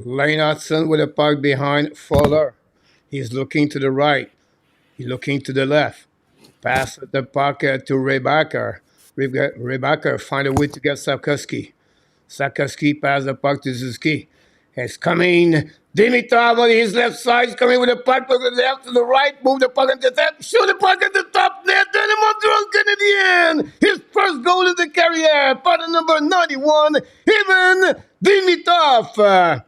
Lane Hudson with a puck behind Fuller. He's looking to the right. He's looking to the left. Pass the puck to Rebecca. Rebecca find a way to get Sarkoski. Sarkoski pass the puck to Zuski. It's coming. Demidov on his left side is coming with the puck to the left to the right. Move the puck into the net. Shoot the puck at the top net. Then the Montreal Canadiens. His first goal in the career. Partner number 91. Even Demidov.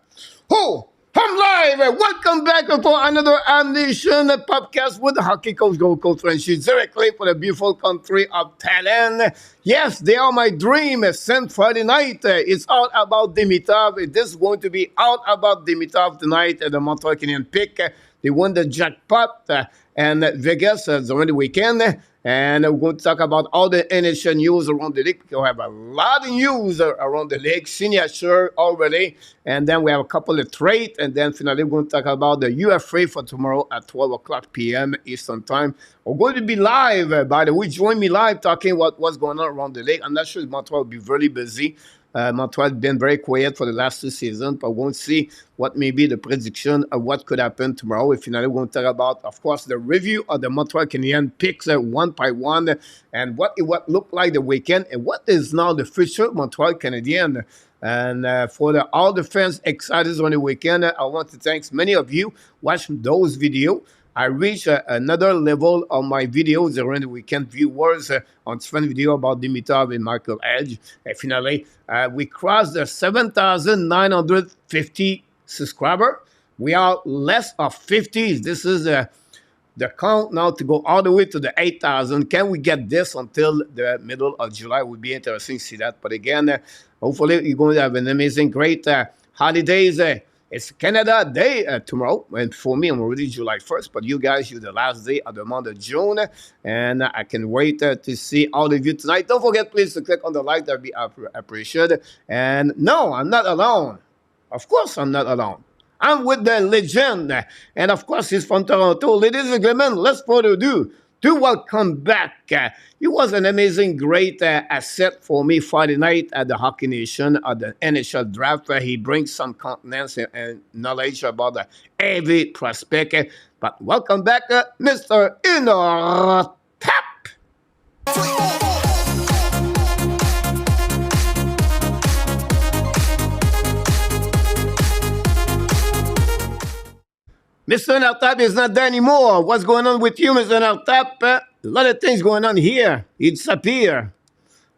I'm live. Welcome back for another Habs Nation Podcast with the hockey coach, goal coach, friendship directly for the beautiful country of Thailand. Yes, they are my dream. Since Friday night, it's all about Demidov. This is going to be all about Demidov tonight. The Montreal Canadiens pick. They won the jackpot and Vegas during the weekend. And we're going to talk about all the NHL news around the league. We have a lot of news around the league, signature already. And then we have a couple of trades. And then finally, we're going to talk about the UFA for tomorrow at 12 o'clock p.m. Eastern Time. We're going to be live, by the way. Join me live talking about what's going on around the league. I'm not sure if Montreal will be very busy. Montreal has been very quiet for the last 2 seasons, but we'll see what may be the prediction of what could happen tomorrow. Finally, we're going to talk about, of course, the review of the Montreal Canadiens picks one by one, and what looked like the weekend, and what is now the future Montreal Canadiens. And for all the fans excited on the weekend, I want to thank many of you watching those videos. I reached another level on my videos during the weekend viewers on different video about Demidov and Michael Hage. And finally, we crossed the 7,950 subscriber. We are less of 50. This is the count now to go all the way to the 8,000. Can we get this until the middle of July? It would be interesting to see that. But again, hopefully you're going to have an amazing, great holidays. It's Canada Day tomorrow, and for me, I'm already July 1st, but you guys, you're the last day of the month of June, and I can wait to see all of you tonight. Don't forget, please, to click on the like. That would be appreciated. And no, I'm not alone. Of course, I'm not alone. I'm with the legend, and of course, he's from Toronto. Ladies and gentlemen, let's further ado to welcome back. He was an amazing, great asset for me Friday night at the Hockey Nation at the NHL Draft. He brings some confidence and knowledge about the heavy prospect. But welcome back, Mr. Inner Tap. Mr. Nartap is not there anymore. What's going on with you, Mr. Nartap? A lot of things going on here. It's up here.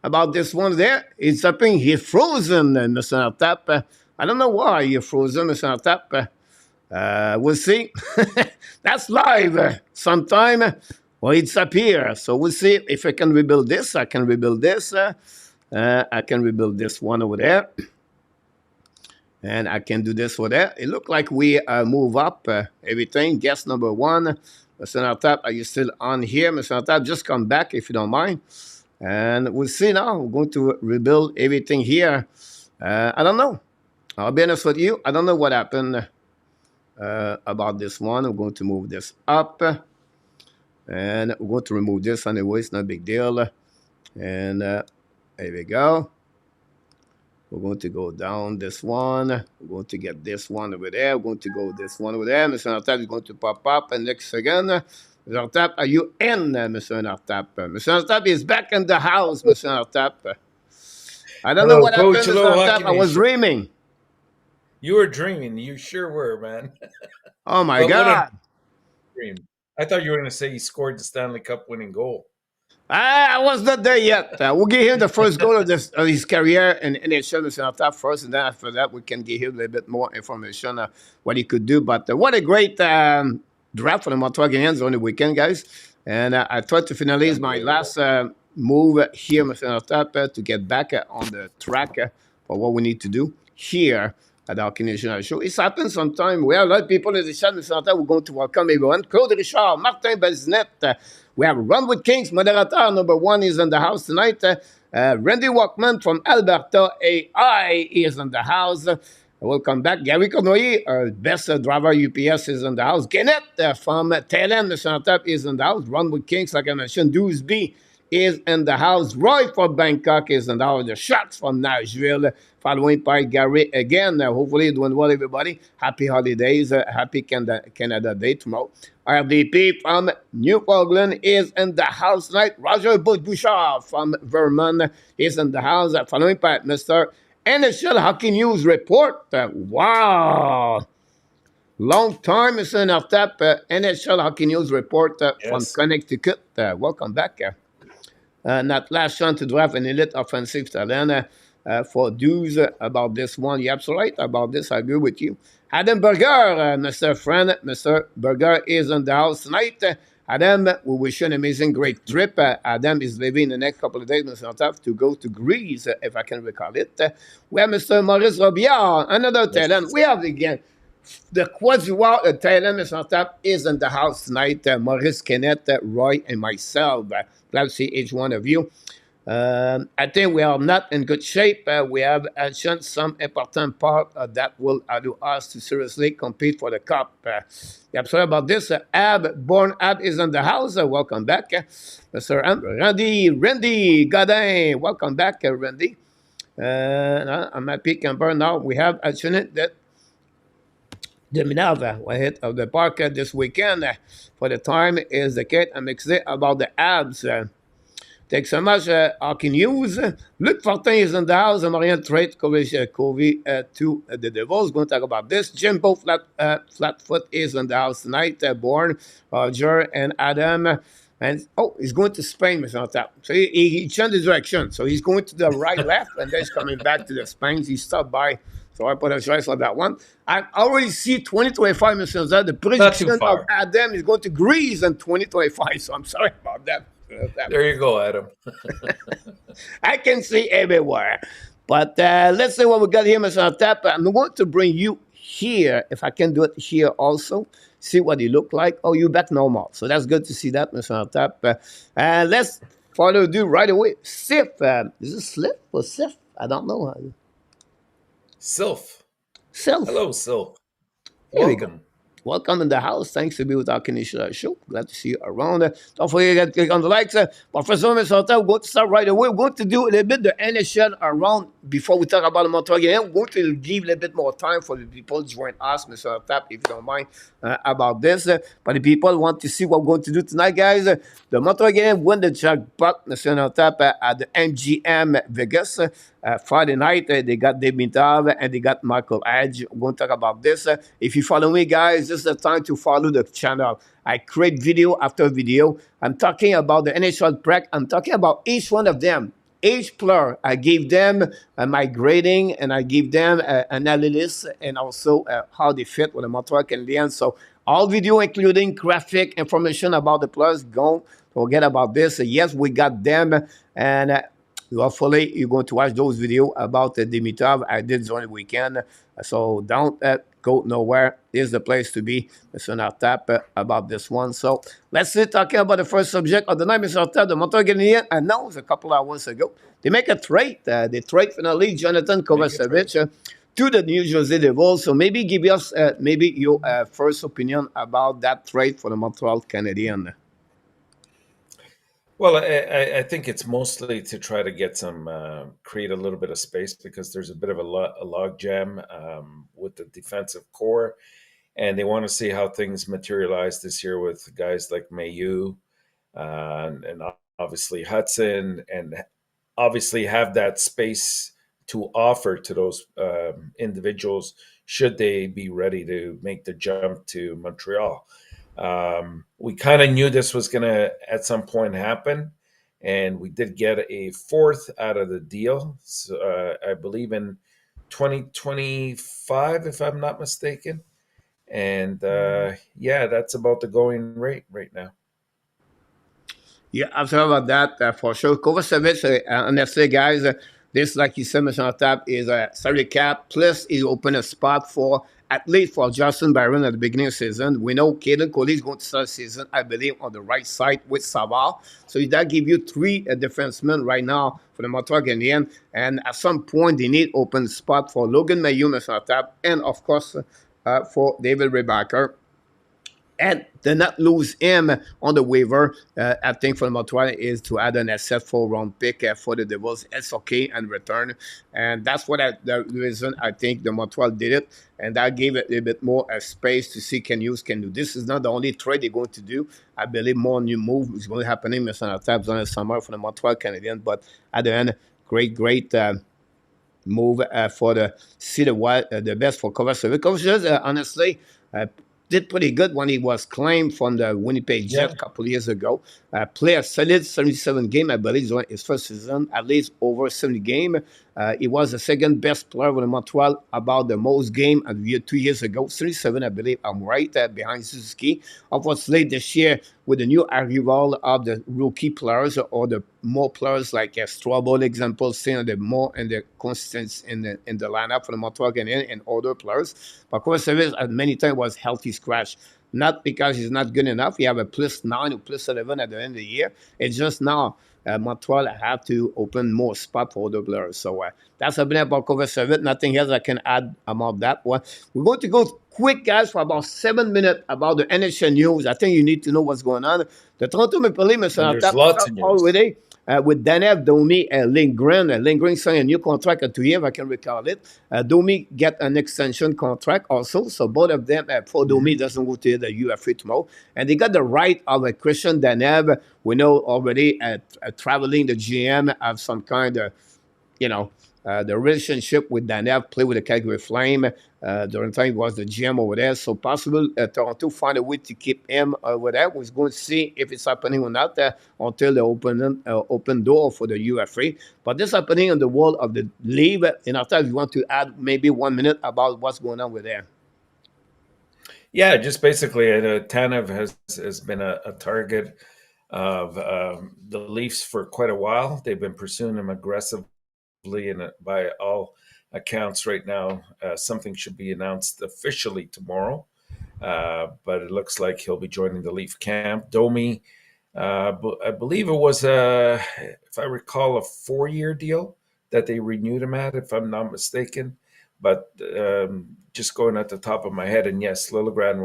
About this one there, it's up in here frozen, Mr. Nartap. I don't know why you're frozen, Mr. Nartap. We'll see. That's live sometime. Well, it's up here. So we'll see if I can rebuild this. I can rebuild this. I can rebuild this one over there. And I can do this for that. It looked like we move up everything. Guess number one. Mr. Nartap, are you still on here? Mr. Nartap, just come back if you don't mind. And we'll see now. We're going to rebuild everything here. I don't know. I'll be honest with you. I don't know what happened about this one. I'm going to move this up. And we're going to remove this anyway. It's not a big deal. And there we go. We're going to go down this one. We're going to get this one over there. We're going to go this one over there. Mr. Nartap is going to pop up. And next again, Mr. Nartap, are you in, Mr. Nartap? Mr. Nartap is back in the house, Mr. Nartap. I don't know what happened, Mr. Nartap. I was dreaming. You were dreaming. You sure were, man. Oh, my God. Dream. I thought you were going to say he scored the Stanley Cup winning goal. I was not there yet. We'll give him the first goal of his career in NHL, Mr. Nartap first, and then after that, we can give him a little bit more information what he could do. But what a great draft for the Montreal Canadiens on the weekend, guys. And I tried to finalize my last move here, Mr. Nartap, to get back on the track for what we need to do here at our Canadian show. It's happened sometime. We have a lot of people in the chat, Mr. Nartap. We're going to welcome everyone. Claude Richard, Martin Belzinet. We have Run with Kings, moderator number 1 is in the house tonight. Randy Walkman from Alberta AI is in the house. Welcome back. Gary Cournoyer, our best driver UPS is in the house. Kenneth from Thailand, Mr. Nartap is in the house. Run with Kings, like I mentioned. Dewsby is in the house. Roy from Bangkok is in the house. The Shots from Nashville, following by Gary again. Hopefully, you're doing well, everybody. Happy holidays. Happy Canada Day tomorrow. RDP from Newfoundland is in the house tonight. Roger Bouchard from Vermont is in the house. Following by Mr. NHL Hockey News Report. Wow. Long time, Mr. Nartap, NHL Hockey News Report from Yes. Connecticut. Welcome back. Not last chance to draft an elite offensive talent for dues about this one. You're absolutely right about this. I agree with you. Adam Berger, Mr. Friend, Mr. Berger is in the house tonight. Adam, we wish you an amazing, great trip. Adam is leaving in the next couple of days, Mr. Nartap, to go to Greece, if I can recall it. We have Mr. Maurice Robillard, another talent. We have again. The quadrilateral Thailand, Mr. Tap, is in the house tonight. Maurice, Kenneth, Roy, and myself. Glad to see each one of you. I think we are not in good shape. We have mentioned some important part that will allow us to seriously compete for the cup. I'm sorry about this. Born Ab is in the house. Welcome back. Mr. Randy Godin. Welcome back, Randy. I'm happy camper now. We have mentioned that Demidov will hit of the park this weekend. For the time is the Kate. I'm excited about the Habs. Thanks so much, Hockey News. Luc Fortin is in the house. Montreal trade Koivu to the Devils. Going to talk about this. Jimbo Flatfoot is in the house tonight. Born, Roger, and Adam. And he's going to Spain, Mr. Tap. So he changed the direction. So he's going to the right, left, and then he's coming back to the Spain. He stopped by. So I apologize for that one. I already see 2025, Mr. Zad. The prediction of Adam is going to Greece in 2025. So I'm sorry about that. There you go, Adam. I can see everywhere. But let's see what we got here, Mr. Tap. I'm going to bring you here, if I can do it here also. See what you look like. Oh, you're back normal. So that's good to see that, Mr. Tap. Let's follow you right away. Sif. Is it Slip or Sif? I don't know. Sylph. Sylph. Hello, Sylph. Welcome. Welcome in the house. Thanks to be with our Canadian show. Glad to see you around. Don't forget to click on the likes. But for some reason, we're going to start right away. We're going to do a little bit the NHL around before we talk about the Montreal Canadiens. We're going to give a little bit more time for the people to join us, Mr. Tap, if you don't mind, about this. But the people want to see what we're going to do tonight, guys. The Montreal Canadiens win the jackpot, Mr. Tap, at the MGM Vegas. Friday night, they got Demidov and they got Michael Hage. We're going to talk about this. If you follow me, guys, this is the time to follow the channel. I create video after video. I'm talking about the NHL prep. I'm talking about each one of them. Each player, I give them my grading and I give them analysis and also how they fit with the Montreal Canadiens. So all video, including graphic information about the players, don't forget about this. Yes, we got them and hopefully you're going to watch those videos about the Demidov I did during the weekend. So don't go nowhere. Here's the place to be, Mr. Nartap, about this one. So let's see, talking about the first subject of the night, Mr. Nartap. The Montreal Canadiens announced a couple of hours ago. They make a trade. They trade finally Jonathan Kovacevic to the New Jersey Devils. So maybe give us maybe your first opinion about that trade for the Montreal Canadiens. Well, I think it's mostly to try to get some, create a little bit of space because there's a bit of a log jam with the defensive core. And they want to see how things materialize this year with guys like Mayu and obviously Hudson, and obviously have that space to offer to those individuals should they be ready to make the jump to Montreal. We kind of knew this was going to at some point happen, and we did get a fourth out of the deal. So, I believe in 2025, if I'm not mistaken. And yeah, that's about the going rate right now. Yeah, I'm sorry about that for sure. Kovacevic, honestly, guys, this, like you said, Mr. Tap, is a salary cap. Plus, he opened a spot for, at least for Justin Barron at the beginning of the season. We know Caden Coley is going to start the season, I believe, on the right side with Savard. So that gives you three defensemen right now for the Montreal Canadiens. And at some point, they need open spot for Logan Mayu, Mr. Tap, and, of course, for David Rebacker. and to not lose him on the waiver, I think for Montreal is to add an asset 4 round pick for the Devils. It's okay and return, and that's the reason I think the Montreal did it, and that gave it a little bit more space to see can do. This is not the only trade they're going to do. I believe more new move is going to happen in the summer for the Montreal Canadiens, but at the end, great. Move for the see the best for Kovacevic. Kovacevic, honestly, did pretty good when he was claimed from the Winnipeg Yeah. Jets a couple of years ago. Play a solid 77 game, I believe, his first season, at least over 70 game. He was the second best player with Montreal, about the most game 2 years ago. 37, I believe. I'm right behind Suzuki. Obviously, this year with the new arrival of the rookie players or the more players like Strobel, example, seeing the more and the constants in the lineup for the Montreal Canadiens and other players. But Kovacevic at many times was healthy scratch. Not because he's not good enough. He have a +9 or +11 at the end of the year. It's just now Montreal have to open more spot for other players. So that's a bit about Kovacevic. Nothing else I can add about that one. We're going to go quick, guys, for about 7 minutes about the NHL news. I think you need to know what's going on. The Toronto Maple Leafs And are on there's top lots of news. already with Danev, Domi, and Lindgren. Lindgren signed a new contract at 2 years, if I can recall it. Domi get an extension contract also. So both of them, for Domi, doesn't go to the UFA tomorrow. And they got the right of Christian Danev. We know already traveling the GM have some kind of, the relationship with Danev, play with the Calgary Flame. During the time he was the GM over there. So possible Toronto find a way to keep him over there. We're going to see if it's happening or not until they open door for the UFA. But this happening in the world of the league. And after, if you want to add maybe 1 minute about what's going on with there. Yeah, just basically, Tanev has been a target of the Leafs for quite a while. They've been pursuing him aggressively, and by all accounts right now, something should be announced officially tomorrow. But it looks like he'll be joining the Leaf camp. Domi, I believe it was, if I recall, a 4-year deal that they renewed him at, if I'm not mistaken. But just going at the top of my head, and yes, Liljegren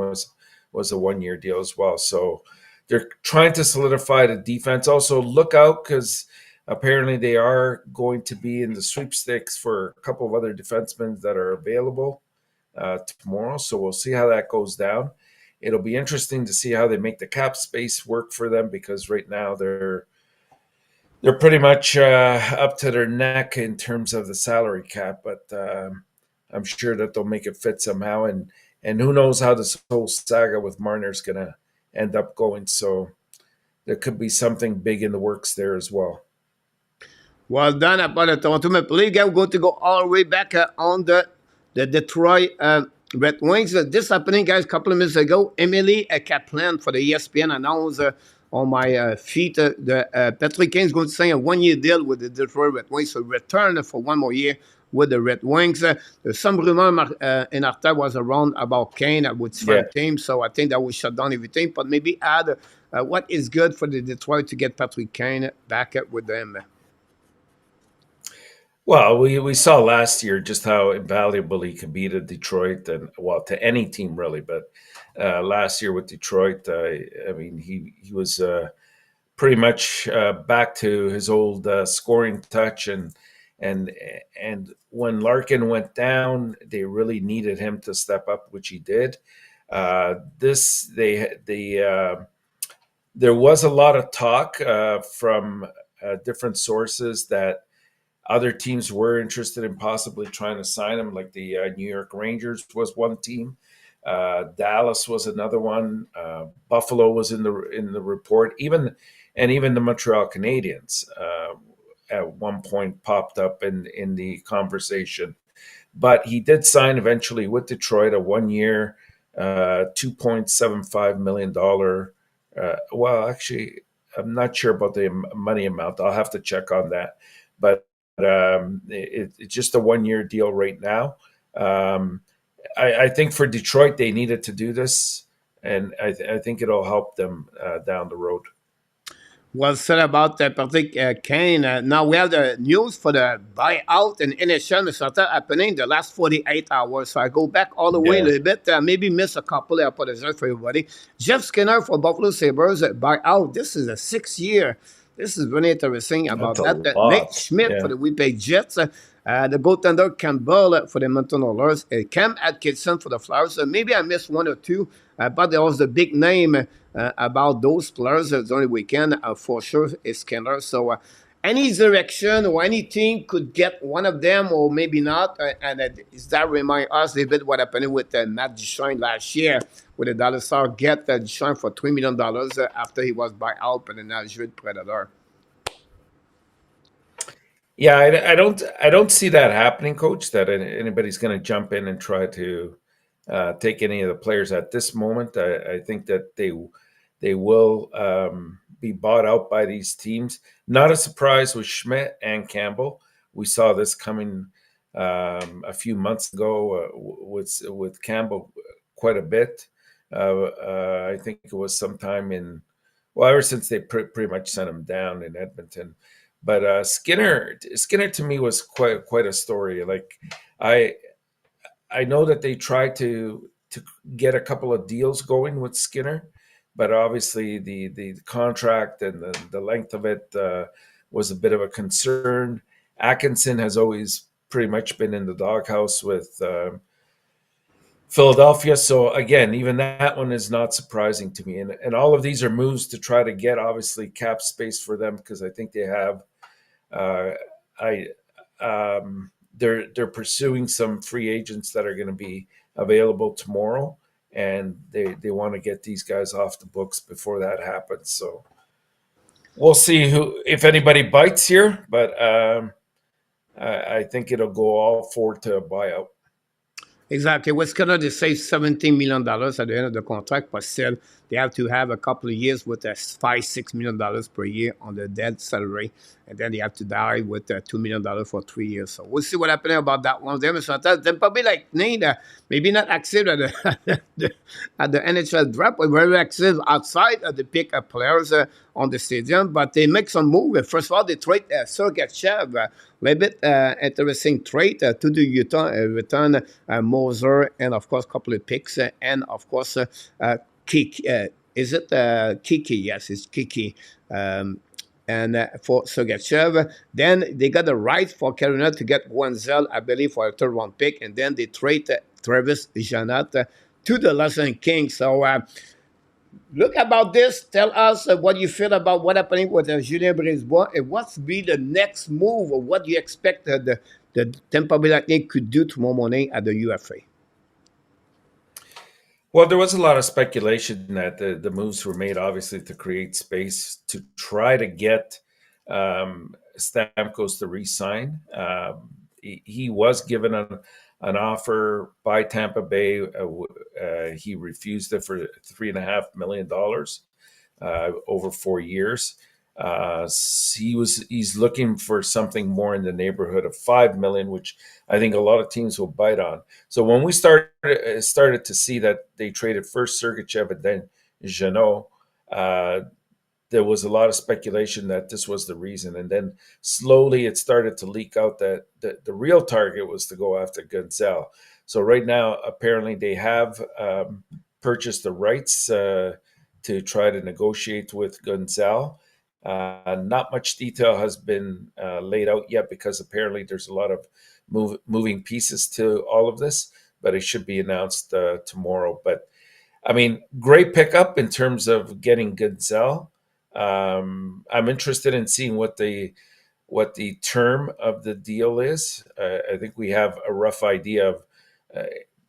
was a 1-year deal as well. So they're trying to solidify the defense. Also, look out, because apparently they are going to be in the sweepstakes for a couple of other defensemen that are available tomorrow. So we'll see how that goes down. It'll be interesting to see how they make the cap space work for them, because right now they're pretty much up to their neck in terms of the salary cap. But I'm sure that they'll make it fit somehow. And who knows how this whole saga with Marner is going to end up going. So there could be something big in the works there as well. Well done about the Toronto Maple Leafs. We're going to go all the way back on the Detroit Red Wings. This happening, guys, a couple of minutes ago. Emily Kaplan for the ESPN announced on my feed that Patrick Kane is going to sign a 1-year deal with the Detroit Red Wings, so return for 1 more year with the Red Wings. Some rumor in our time was around about Kane with his team, so I think that will shut down everything. But maybe add what is good for the Detroit to get Patrick Kane back with them. Well, we saw last year just how invaluable he could be to Detroit, and well, to any team really. But last year with Detroit, I mean, he was pretty much back to his old scoring touch, and when Larkin went down, they really needed him to step up, which he did. There was a lot of talk from different sources that other teams were interested in possibly trying to sign him, like the New York Rangers was one team. Dallas was another one. Buffalo was in the report. Even the Montreal Canadiens at one point popped up in the conversation. But he did sign eventually with Detroit a 1-year, $2.75 million. Well, actually, I'm not sure about the money amount. I'll have to check on that. But it's just a 1-year deal right now. I think for Detroit, they needed to do this, and I think it'll help them down the road. Well said about that Patrick Kane. Now we have the news for the buyout in NHL started happening the last 48 hours. So I go back all the way a Yeah, little bit, maybe miss a couple. I apologize for everybody. Jeff Skinner for Buffalo Sabres buyout. This is a 6 year. This is really interesting that's about a that. Nate lot. Schmidt for Yeah. the Winnipeg Jets. The goaltender Campbell for the Edmonton Oilers. Cam Atkinson for the Flyers. Maybe I missed one or two, but there was the big name about those players during the weekend for sure is Skinner. So any direction or any team could get one of them or maybe not. And is that remind us a bit what happened with Matt Duchene last year with the Dallas Stars get Duchene for $3 million after he was buy out by the Nashville Predator. Yeah, I don't see that happening, Coach. That anybody's going to jump in and try to take any of the players at this moment. I think that they will be bought out by these teams. Not a surprise with Schmidt and Campbell. We saw this coming a few months ago with Campbell quite a bit. I think it was sometime in well, ever since they pretty much sent him down in Edmonton. But Skinner to me was quite a story. Like I I know that they tried to get a couple of deals going with Skinner, but obviously the contract and the length of it was a bit of a concern. Atkinson has always pretty much been in the doghouse with Philadelphia. So again, even that one is not surprising to me. And all of these are moves to try to get obviously cap space for them because I think they have uh, I they're pursuing some free agents that are going to be available tomorrow, and they want to get these guys off the books before that happens. So we'll see who if anybody bites here, but I think it'll go all forward to a buyout. Exactly. What's Canada say $17 million at the end of the contract, but still they have to have a couple of years with a $5-6 million per year on the dead salary, and then they have to die with $2 million for 3 years. So we'll see what happens about that one. Then probably like Nate, maybe not active at the NHL draft, but very active outside of the pick of players on the stadium. But they make some move. First of all, they trade Sergachev, a little bit interesting trade to the Utah, return Moser, and of course, a couple of picks, and of course, Kiki. Is it Kiki? Yes, it's Kiki. And for Sergachev. Then they got the right for Carolina to get Wenzel, I believe, for a third round pick. And then they trade Travis Janat to the Los Angeles Kings. So look about this. Tell us what you feel about what happening with Julien Brisebois and what's be the next move or what you expect the Tampa Bay Lightning could do tomorrow morning at the UFA. Well, there was a lot of speculation that the moves were made, obviously, to create space to try to get Stamkos to re-sign. He was given an offer by Tampa Bay. He refused it for $3.5 million over 4 years. He's looking for something more in the neighborhood of $5 million, which I think a lot of teams will bite on. So when we started to see that they traded first Sergachev and then Jeannot, there was a lot of speculation that this was the reason. And then slowly it started to leak out that the real target was to go after Gunzel. So right now, apparently they have purchased the rights to try to negotiate with Gunzel. Not much detail has been laid out yet because apparently there's a lot of moving pieces to all of this, but it should be announced tomorrow. But I mean, great pickup in terms of getting Gunzel. I'm interested in seeing what the term of the deal is. I think we have a rough idea of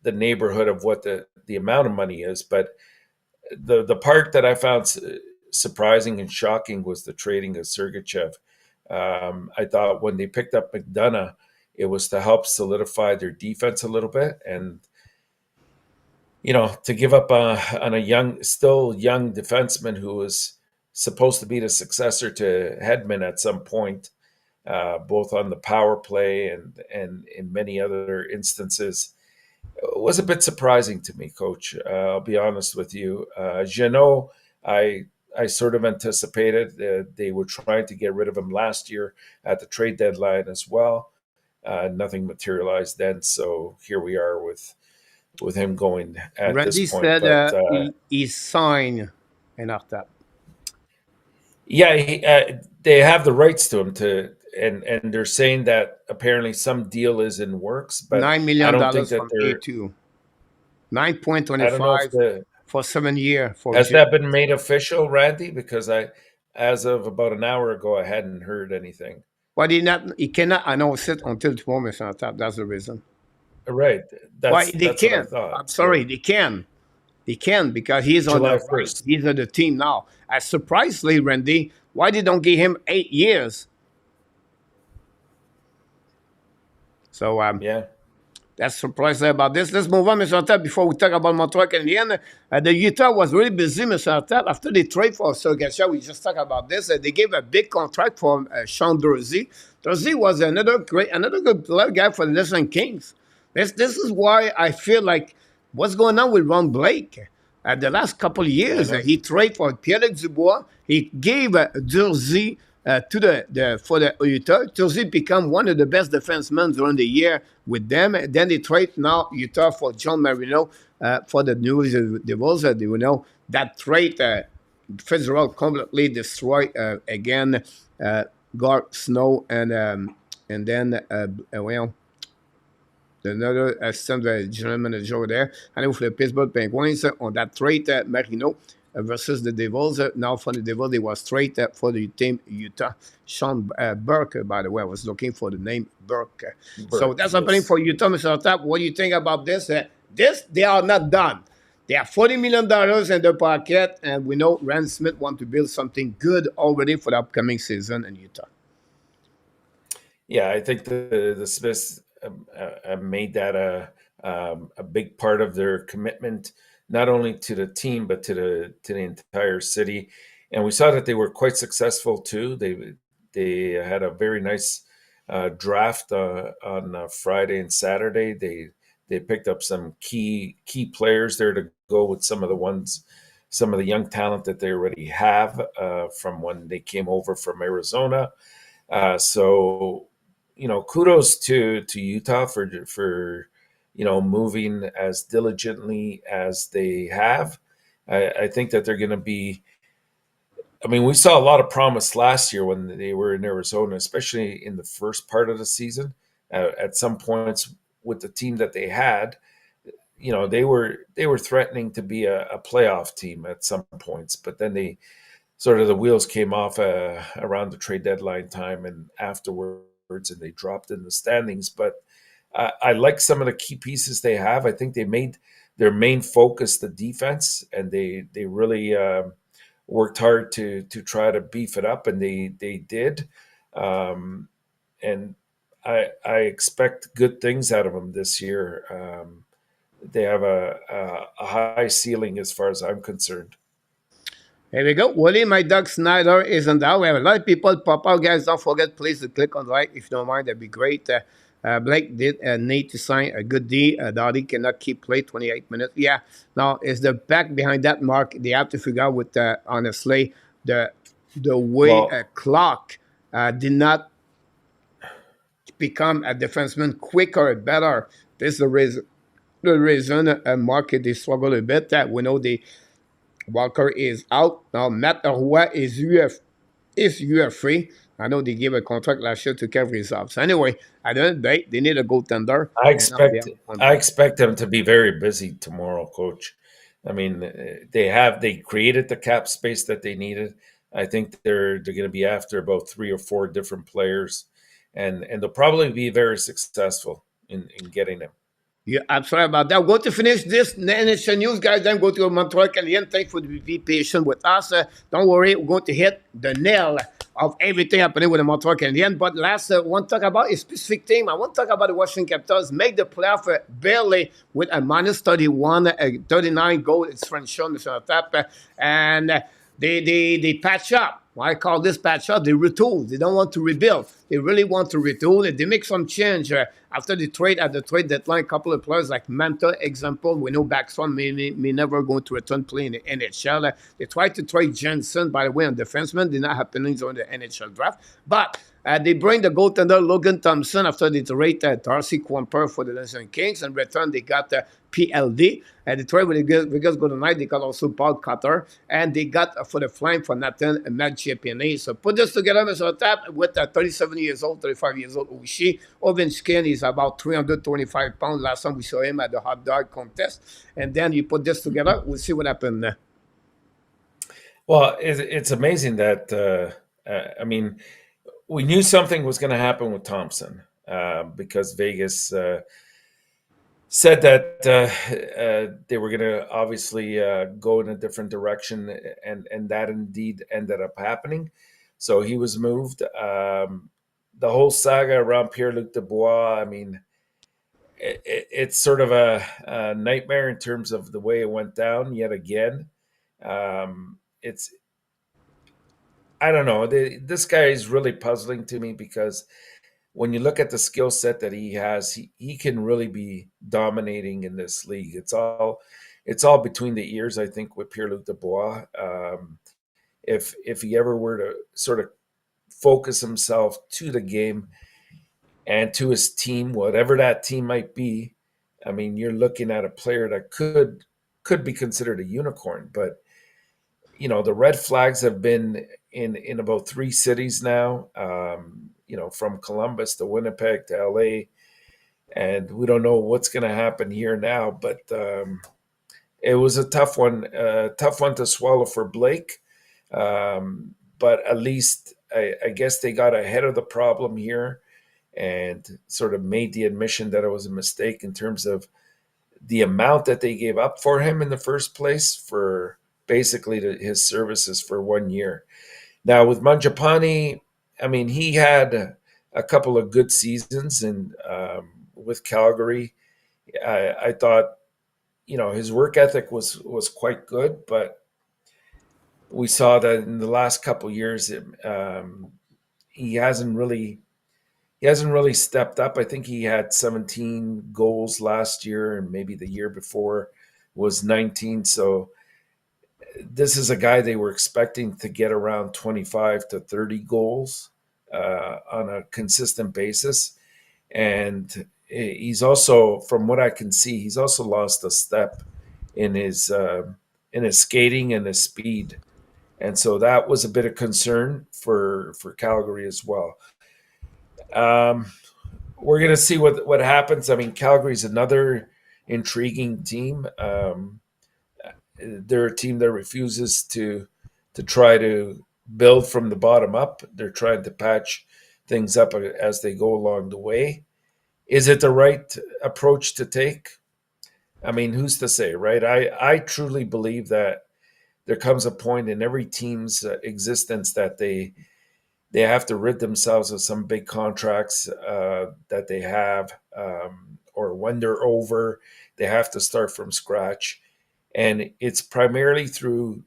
the neighborhood of what the amount of money is, but the part that I found surprising and shocking was the trading of Sergachev. I thought when they picked up McDonough, it was to help solidify their defense a little bit, and to give up on a still young defenseman who was supposed to be the successor to Hedman at some point, both on the power play and in many other instances, was a bit surprising to me, Coach. I'll be honest with you. Jeannot, I I sort of anticipated. They were trying to get rid of him last year at the trade deadline as well. Nothing materialized then, so here we are with him going at this Randy point. said But he signed an Artap. yeah, they have the rights to him and they're saying that apparently some deal is in works, but $9 I million don't think that from they're. A2. I don't know if 9.25 the for 7 years for has Jim. that been made official, Randy? Because as of about an hour ago, I hadn't heard anything. But he cannot announce it until tomorrow, Mr. Artap. That's the reason. Right, Why they that's what I can? thought. I'm sorry, So they can. They can because he's on the July right. 1st. He's on the team now. Surprisingly, Randy, why they don't give him 8 years? So Yeah. that's surprising about this. Let's move on, Mr. Artap, before we talk about Montreal Canadiens. The Utah was really busy, Mr. Artap. After they trade for Sergachev, we just talked about this. They gave a big contract for Sean Dorsey. Dorsey was another good player guy for the Listen Kings. This is why I feel like what's going on with Ron Blake. The last couple of I years, know. he traded for Pierre Dubois. He gave Dorsey to the for the Utah. Dorsey become one of the best defensemen during the year with them. Then they trade now Utah for John Marino for the New Devils. You know that trade Fitzgerald completely destroyed again Garth Snow and then well another assistant general manager over there. And with the Pittsburgh Penguins on that trade Marino versus the Devils. Now for the Devils, they was straight for the team Utah. Sean Burke, by the way, I was looking for the name Burke. So Burke, that's happening yes. for Utah, Mr. Tap. What do you think about this? They are not done. They have $40 million in their pocket, and we know Rand Smith want to build something good already for the upcoming season in Utah. Yeah, I think the Smiths made that a big part of their commitment, not only to the team but to the entire city. And we saw that they were quite successful too. They had a very nice draft on Friday and Saturday. They picked up some key players there to go with some of the young talent that they already have from when they came over from Arizona. So kudos to Utah for moving as diligently as they have. I think that they're going to be. I mean, we saw a lot of promise last year when they were in Arizona, especially in the first part of the season. At some points with the team that they had, they were threatening to be a playoff team at some points, but then they sort of the wheels came off around the trade deadline time and afterwards, and they dropped in the standings. But I like some of the key pieces they have. I think they made their main focus the defense, and they really worked hard to try to beef it up, and they did. And I expect good things out of them this year. They have a high ceiling as far as I'm concerned. Here we go. Willie, my dog Snyder isn't out. We have a lot of people pop out. Guys, don't forget, please, to click on like if you don't mind. That'd be great. Blake did need to sign a good D. Dottie cannot keep play 28 minutes. Yeah. Now, is the back behind that mark? They have to figure out with, honestly, the way Well, a clock did not become a defenseman quicker, better. This is the reason market they struggle a bit. That we know the Walker is out. Now Matt Roy is UF free. I know they gave a contract last year to Kaprizov. So anyway, at the end of the day, they need a goaltender. I And now they expect have one I back. expect them to be very busy tomorrow, Coach. I mean, they created the cap space that they needed. I think they're going to be after about three or four different players, and they'll probably be very successful in getting them. Yeah, I'm sorry about that. We're going to finish this NHL news, guys. Then go to Montreal Canadiens. Thanks for being patient with us. Don't worry, we're going to hit the nail of everything happening with the Montreal Canadiens. But last, I want to talk about a specific team. I want to talk about the Washington Capitals. Make the playoff barely with a minus 31, 39 goal. It's French show, Mr. Tap. And They patch up. Why I call this patch up? They retool. They don't want to rebuild. They really want to retool. And they make some change after the trade at the trade deadline. A couple of players like Manta, example, we know Backstrom may never going to return play in the NHL. They tried to trade Jensen, by the way, on defenseman. Did not happen in the NHL draft, but. They bring the goaltender Logan Thompson after they trade Darcy Quamper for the National Kings. In return, they got PLD. And the trade with the Vegas Golden Knights, they got also Paul Cutter. And they got for the flank for Nathan Magchiapene. So put this together, Mr. Tap, with 37 years old, 35 years old Oshie. Ovechkin is about 325 pounds. Last time we saw him at the hot dog contest. And then you put this together, we'll see what happens. Well, it's amazing that, I mean, we knew something was going to happen with Thompson because Vegas said that they were going to obviously go in a different direction, and that indeed ended up happening. So he was moved. The whole saga around Pierre-Luc Dubois, I mean, it's sort of a nightmare in terms of the way it went down yet again. It's I don't know. This guy is really puzzling to me because when you look at the skill set that he has, he can really be dominating in this league. It's all between the ears, I think, with Pierre-Luc Dubois. If he ever were to sort of focus himself to the game and to his team, whatever that team might be, I mean, you're looking at a player that could be considered a unicorn. But the red flags have been in about 3 cities now. From Columbus to Winnipeg to LA, and we don't know what's going to happen here now. But it was a tough one to swallow for Blake. But at least I guess they got ahead of the problem here and sort of made the admission that it was a mistake in terms of the amount that they gave up for him in the first place for basically his services for 1 year. Now with Mangiapane, I mean, he had a couple of good seasons and with Calgary. I thought, his work ethic was quite good, but we saw that in the last couple of years, he hasn't really stepped up. I think he had 17 goals last year, and maybe the year before was 19. So this is a guy they were expecting to get around 25 to 30 goals on a consistent basis. And he's also, from what I can see, he's also lost a step in his skating and his speed. And so that was a bit of concern for Calgary as well. We're going to see what happens. I mean, Calgary's another intriguing team. They're a team that refuses to try to build from the bottom up. They're trying to patch things up as they go along the way. Is it the right approach to take? I mean, who's to say, right? I truly believe that there comes a point in every team's existence that they have to rid themselves of some big contracts that they have, or when they're over, they have to start from scratch. And it's primarily through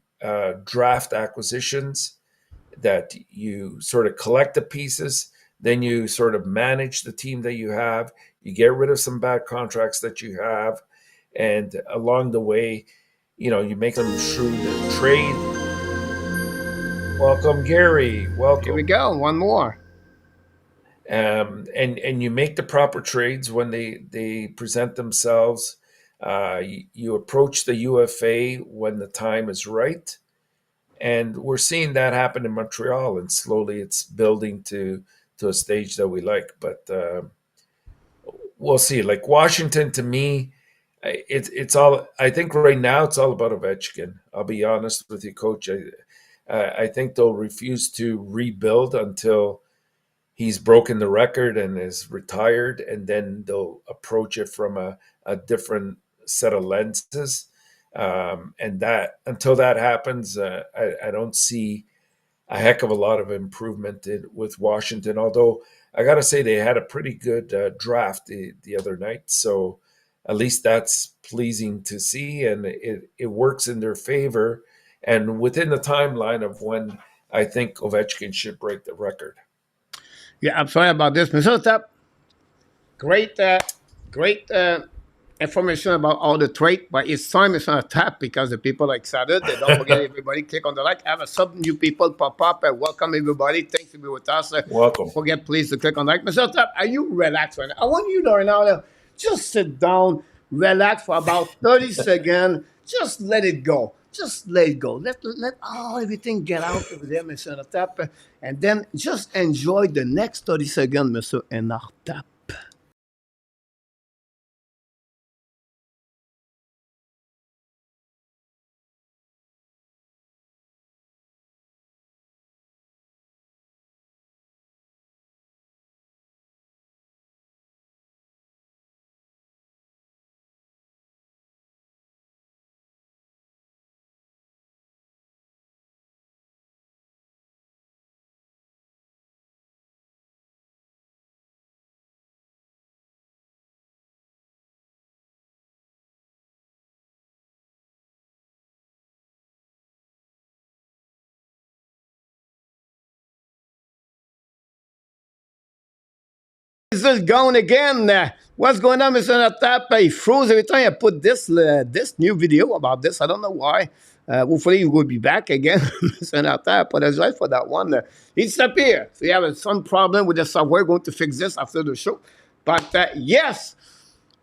draft acquisitions that you sort of collect the pieces, then you sort of manage the team that you have, you get rid of some bad contracts that you have, and along the way, you make them shrewd trade. Welcome, Gary. Welcome. Here we go. One more. And you make the proper trades when they present themselves. You approach the UFA when the time is right. And we're seeing that happen in Montreal, and slowly it's building to a stage that we like. But we'll see. Like Washington, to me, it's all. I think right now it's all about Ovechkin. I'll be honest with you, Coach. I think they'll refuse to rebuild until he's broken the record and is retired, and then they'll approach it from a different set of lenses. And that until that happens, I don't see a heck of a lot of improvement with Washington. Although I got to say they had a pretty good draft the other night, so at least that's pleasing to see, and it works in their favor. and within the timeline of when I think Ovechkin should break the record. Yeah, I'm sorry about this, Mr. Tap. Great, great information about all the trade, but it's time it's on a tap because the people are excited. They don't forget everybody click on the like. Have some new people pop up and welcome everybody. Thanks for being with us. Welcome. Don't forget please to click on like. Mr. Tap, are you relaxed right now? I want you to right now just sit down, relax for about 30 seconds. Just let it go. Just let it go. Let everything get out of there, Mr. Tap, and then just enjoy the next 30 seconds, Mr. Tap. Is this going again? What's going on, Mr. Tap? He froze every time I put this new video about this. I don't know why. Hopefully, he will be back again, Mr. Tap. Apologize for that one. He disappeared. So, you have some problem with the software. Going to fix this after the show. But yes,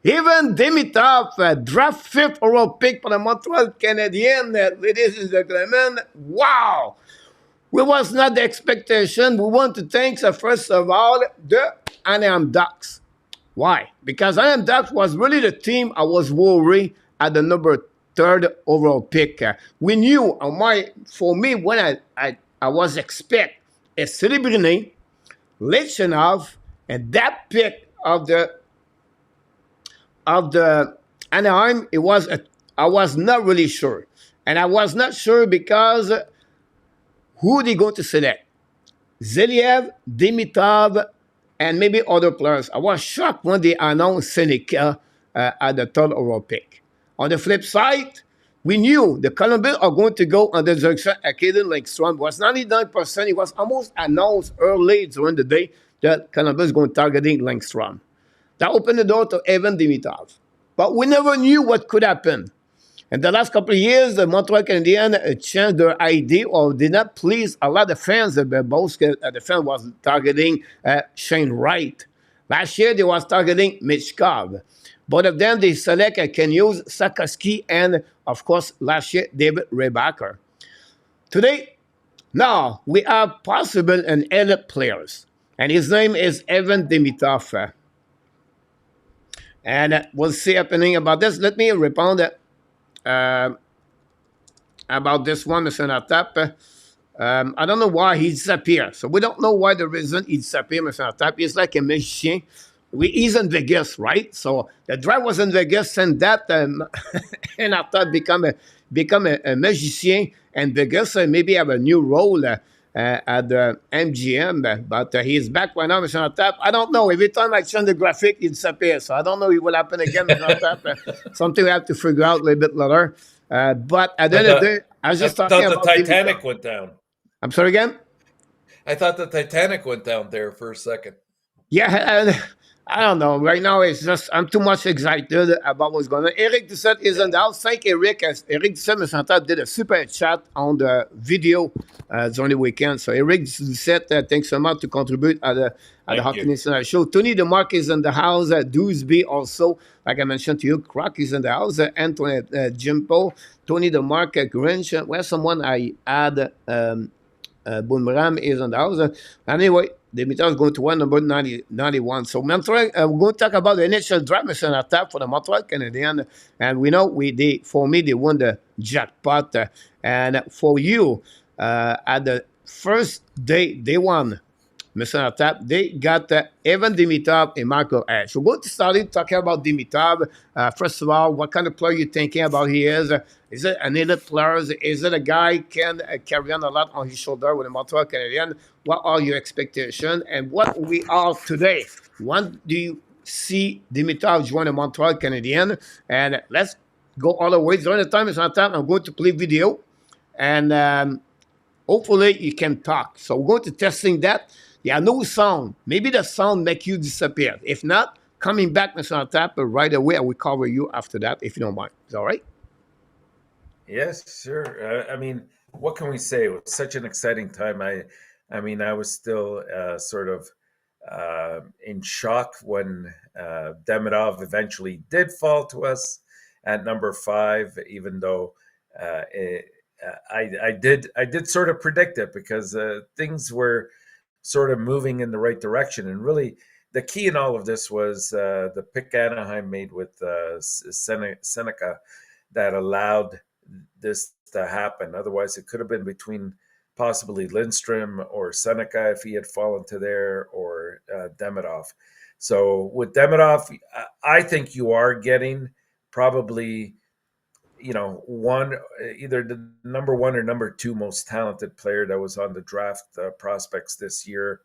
even Demidov, draft fifth overall pick for the Montreal Canadiens. Ladies and gentlemen, wow. We was not the expectation. We want to thank, first of all, the Anaheim Ducks. Why? Because Anaheim Ducks was really the team I was worried at the number third overall pick. We knew, for me, when I was expect a Celebrity, Lechenov, and that pick of the Anaheim, I was not really sure. And I was not sure because who they going to select? Zeliev, Demidov, and maybe other players. I was shocked when they announced Seneca at the third overall pick. On the flip side, we knew the Columbus are going to go on the direction Akaden Langstrom was 99%. It was almost announced early during the day that Columbus is going to targeting Langstrom. That opened the door to Evan Demidov. But we never knew what could happen. In the last couple of years, the Montreal Canadiens changed their idea or did not please a lot of fans. The fans was targeting Shane Wright. Last year, they was targeting Michkov. Both of them, they select Ken Hughes, Sakoski, and, of course, last year, David Rebacker. Today, now, we have possible and elite players. And his name is Evan Demidov. And we'll see happening about this. Let me respond about this one, Mr. Tap. I don't know why he disappeared. So we don't know why the reason he disappeared, Mr. Tap. He's like a magician. He's in Vegas, right? So the draft was in Vegas, and that and after become a magician in Vegas, maybe have a new role at the MGM. But he's back right now, Mr. Tap. I don't know. Every time I change the graphic, it disappears. So I don't know if it will happen again, Mr. Tap. Something we have to figure out a little bit later. But at the end of the day, I was just talking about the Titanic went down. I'm sorry again? I thought the Titanic went down there for a second. Yeah, I don't know. Right now, it's just I'm too much excited about what's going on. Eric Doucette is in the house. Thank Eric. Eric Doucette, Mr. Tap, did a super chat on the video during the weekend. So Eric Doucette, thanks so much to contribute at the Hockey Nation show. Tony DeMarc is in the house. Dewsby also, like I mentioned to you, Croc is in the house. Anthony Jimpo, Tony DeMarc, Grinch. Where's someone I add? Boomerang is in the house. Anyway, Demidov is going to win number 91. So Montreal, we're going to talk about the NHL Draft, Mr. Tap, for the Montreal Canadiens. And we know for me, they won the jackpot. And for you, at the first day one, Mr. Tap, they got Evan Demidov and Michael Hage. So we're going to start talking about Demidov. First of all, what kind of player you thinking about he is? Is it an elite player? Is it a guy can carry on a lot on his shoulder with the Montreal Canadiens? What are your expectations? And what we are today? When do you see Demidov join the Montreal Canadiens? And let's go all the way. During the time, Mr. Tap, I'm going to play video. and hopefully you can talk. So we're going to testing that. Yeah, no sound. Maybe the sound make you disappear. If not, coming back, Mr. Tapper, right away. I will cover you after that, if you don't mind. Is that all right? Yes, sure. I mean, what can we say? It was such an exciting time. I mean, I was still sort of in shock when Demidov eventually did fall to us at number 5, even though I did sort of predict it because things were sort of moving in the right direction. And really, the key in all of this was the pick Anaheim made with Seneca that allowed this to happen. Otherwise, it could have been between possibly Lindstrom or Seneca if he had fallen to there, or Demidov. So with Demidov, I think you are getting probably, one, either the number 1 or number 2 most talented player that was on the draft prospects this year.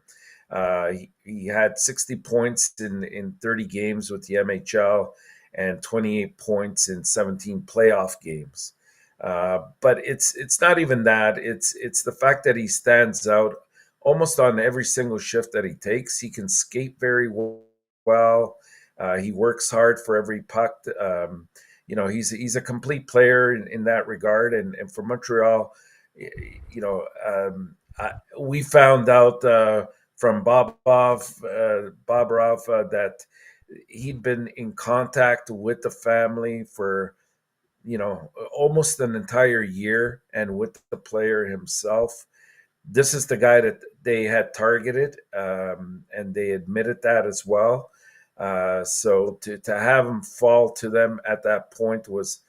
He had 60 points in 30 games with the MHL and 28 points in 17 playoff games. But it's not even that. It's the fact that he stands out almost on every single shift that he takes. He can skate very well. He works hard for every puck. He's a complete player in that regard. And for Montreal, we found out from Bobrov that he'd been in contact with the family for almost an entire year, and with the player himself. This is the guy that they had targeted, and they admitted that as well. So to have him fall to them at that point was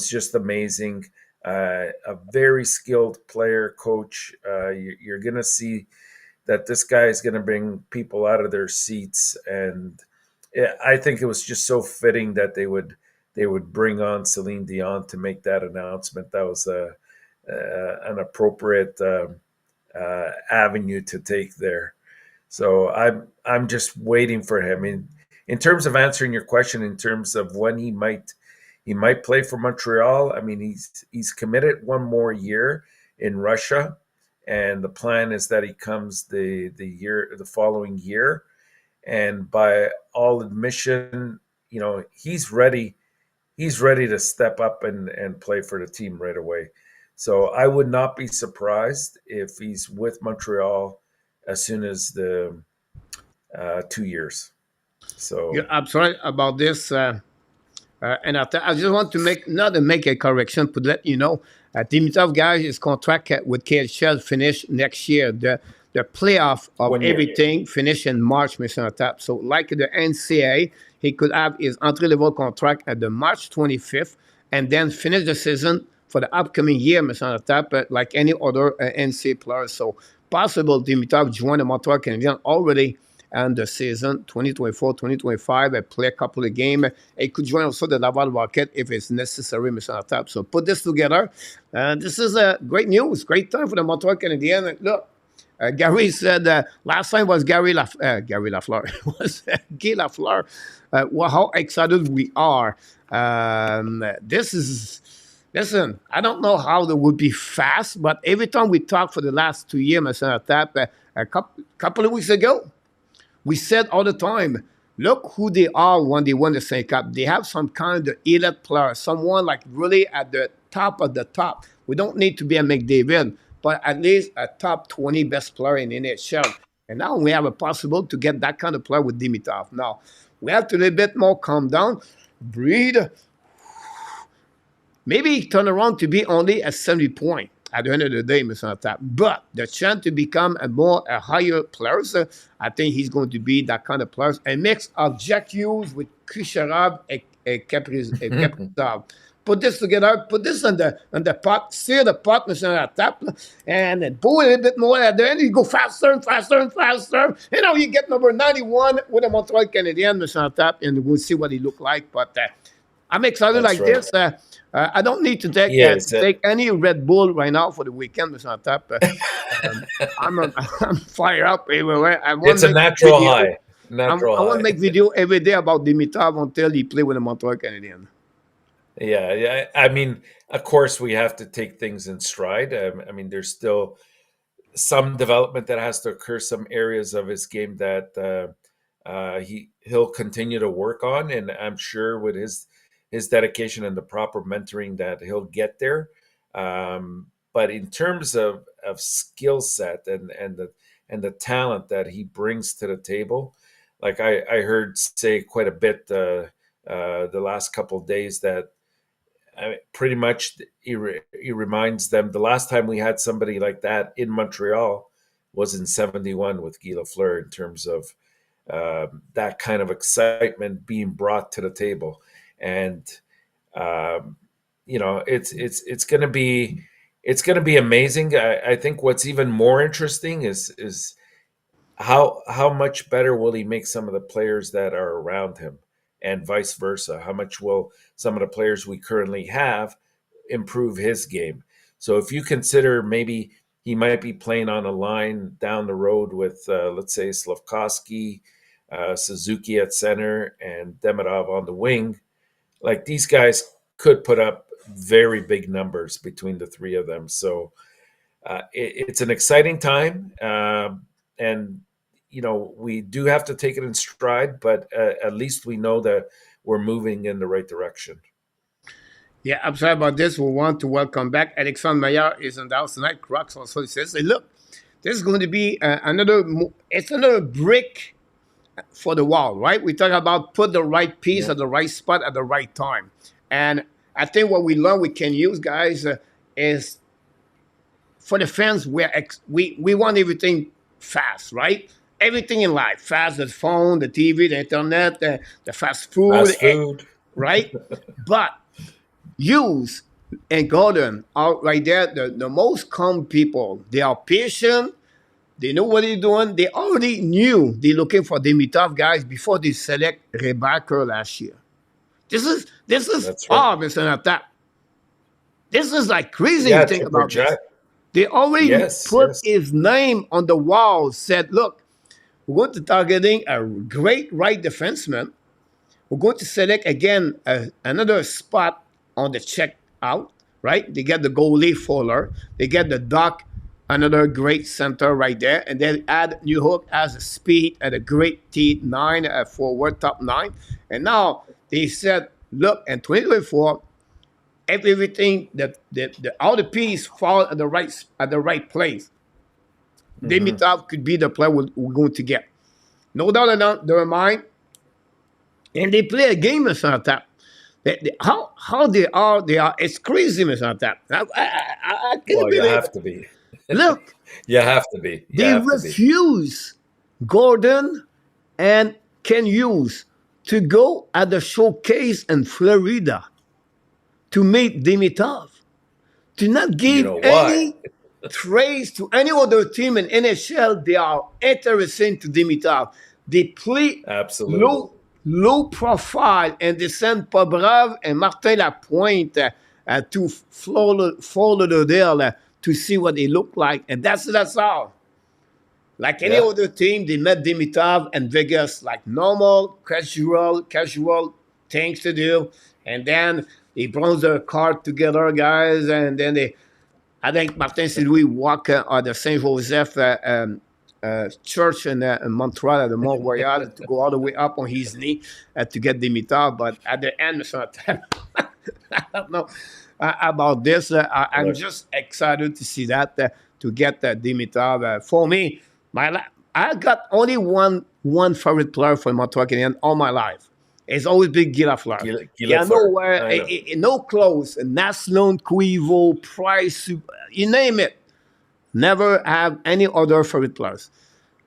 just amazing. A very skilled player, coach. You're going to see that this guy is going to bring people out of their seats, and I think it was just so fitting that they would bring on Celine Dion to make that announcement. That was an appropriate avenue to take there. So I'm just waiting for him. In terms of answering your question, in terms of when he might play for Montreal. I mean, he's committed one more year in Russia, and the plan is that he comes the following year. And by all admission, he's ready. He's ready to step up and play for the team right away. So I would not be surprised if he's with Montreal as soon as the 2 years. So You're absolutely about this. And I just want to make a correction to let you know. Demidov, guys, his contract with KHL finish next year. The playoff of 1 year. everything finish in March, Mr. Tap. So like the NCAA, he could have his entry-level contract at the March 25th and then finish the season for the upcoming year, Mr. Tap, like any other NCAA player. So possible Demidov join the Montreal Canadiens already and the season 2024-2025, play a couple of games. He could join also the Laval Rocket if it's necessary, Mr. Tap. So put this together. This is great news, great time for the Montreal Canadiens. Look, Gary said last time was Gary Lafleur. It was Guy Lafleur. Well, how excited we are. Listen, I don't know how they would be fast, but every time we talk for the last 2 years, Mr. Tap, a couple of weeks ago, we said all the time, look who they are when they won the Stanley Cup. They have some kind of elite player, someone like really at the top of the top. We don't need to be a McDavid, but at least a top 20 best player in the NHL. And now we have a possibility to get that kind of player with Demidov. Now, we have to a little bit more calm down, breathe. Maybe turn around to be only a 70 point at the end of the day, Mr. Tap. But the chance to become a higher player, I think he's going to be that kind of player. A mix of Jack Hughes with Kucherov and Kaprizov. Put this together, put this on the pot, sear the pot, Mr. Tap, and then pull a little bit more at the end. You go faster and faster and faster. You get number 91 with the Montreal Canadiens, Mr. Tap, and we'll see what he look like. But I'm excited That's like right. this. I don't need to take any Red Bull right now for the weekend, Mr. Tap. I'm fired up everywhere. It's a natural high. I want to make video every day about Demidov until he play with the Montreal Canadiens. Yeah. I mean, of course, we have to take things in stride. I mean, there's still some development that has to occur, some areas of his game that he'll continue to work on, and I'm sure with his dedication and the proper mentoring that he'll get there. But in terms of skill set and the talent that he brings to the table, like I heard say quite a bit the last couple of days that pretty much he reminds them the last time we had somebody like that in Montreal was in 71 with Guy Lafleur in terms of that kind of excitement being brought to the table. And um, it's going to be amazing. I think what's even more interesting is how much better will he make some of the players that are around him, and vice versa? How much will some of the players we currently have improve his game? So if you consider maybe he might be playing on a line down the road with, let's say, Slavkovsky, Suzuki at center, and Demidov on the wing, like these guys could put up very big numbers between the three of them. So it's an exciting time, and we do have to take it in stride, but at least we know that we're moving in the right direction. Yeah, I'm sorry about this. We want to welcome back. Alexandre Maillard is in the house tonight. Crux also says, hey, look, this is going to be it's another brick for the wall, right? We talk about put the right piece Yeah, at the right spot at the right time. And I think what we learn we can use, guys, is for the fans, we want everything fast, right? Everything in life fast: the phone, the TV, the internet, the fast food, fast food. right? But Hughes and Gordon are right there, the most calm people. They are patient. They know what they're doing. They already knew they're looking for Demidov guys before they select Rebecca last year. This is That's right. Mr. Natat. This is like crazy if Yeah, you think Chipper about this. Jack. They already Yes, put yes. his name on the wall, said, look, we're going to targeting a great right defenseman. We're going to select again another spot on the check out, right? They get the goalie Fuller. They get the Doc, another great center right there. And then add New Hook as a speed at a great T9 forward, top nine. And now they said, look, in 2024, everything that all the pieces fall at the right place. Hmm. Dimitrov could be the player we're going to get. No doubt in their mind. And they play a game, Mr. Tap. How they are, it's crazy, Mr. Tap. I can't Well, you believe have it. to be. Look, You have to be. You they have to be. refuse Gordon and Ken Hughes to go at the showcase in Florida to meet Dimitrov. Do not You give know why? any trace to any other team in NHL. They are interesting to Dimitrov. They play Absolutely. low profile and they send Pobrave and Martin Lapointe to Florida to see what they look like. And that's all. Like any Yeah. other team, they met Dimitrov and Vegas like normal, casual things to do. And then they bronze their card together, guys. And then I think Martin St. Louis walk at the Saint Joseph church in Montreal at the Mont Royal to go all the way up on his knee to get Dimitrov. But at the end, I don't know about this. I'm Look, just excited to see that to get Dimitrov. For me, I got only one favorite player for Montreal Canadiens all my life. It's always been Guy Lafleur. Yeah, Gillifleur. nowhere, I know. no close. Naslund, Koivu, Price, you name it. Never have any other favorite players.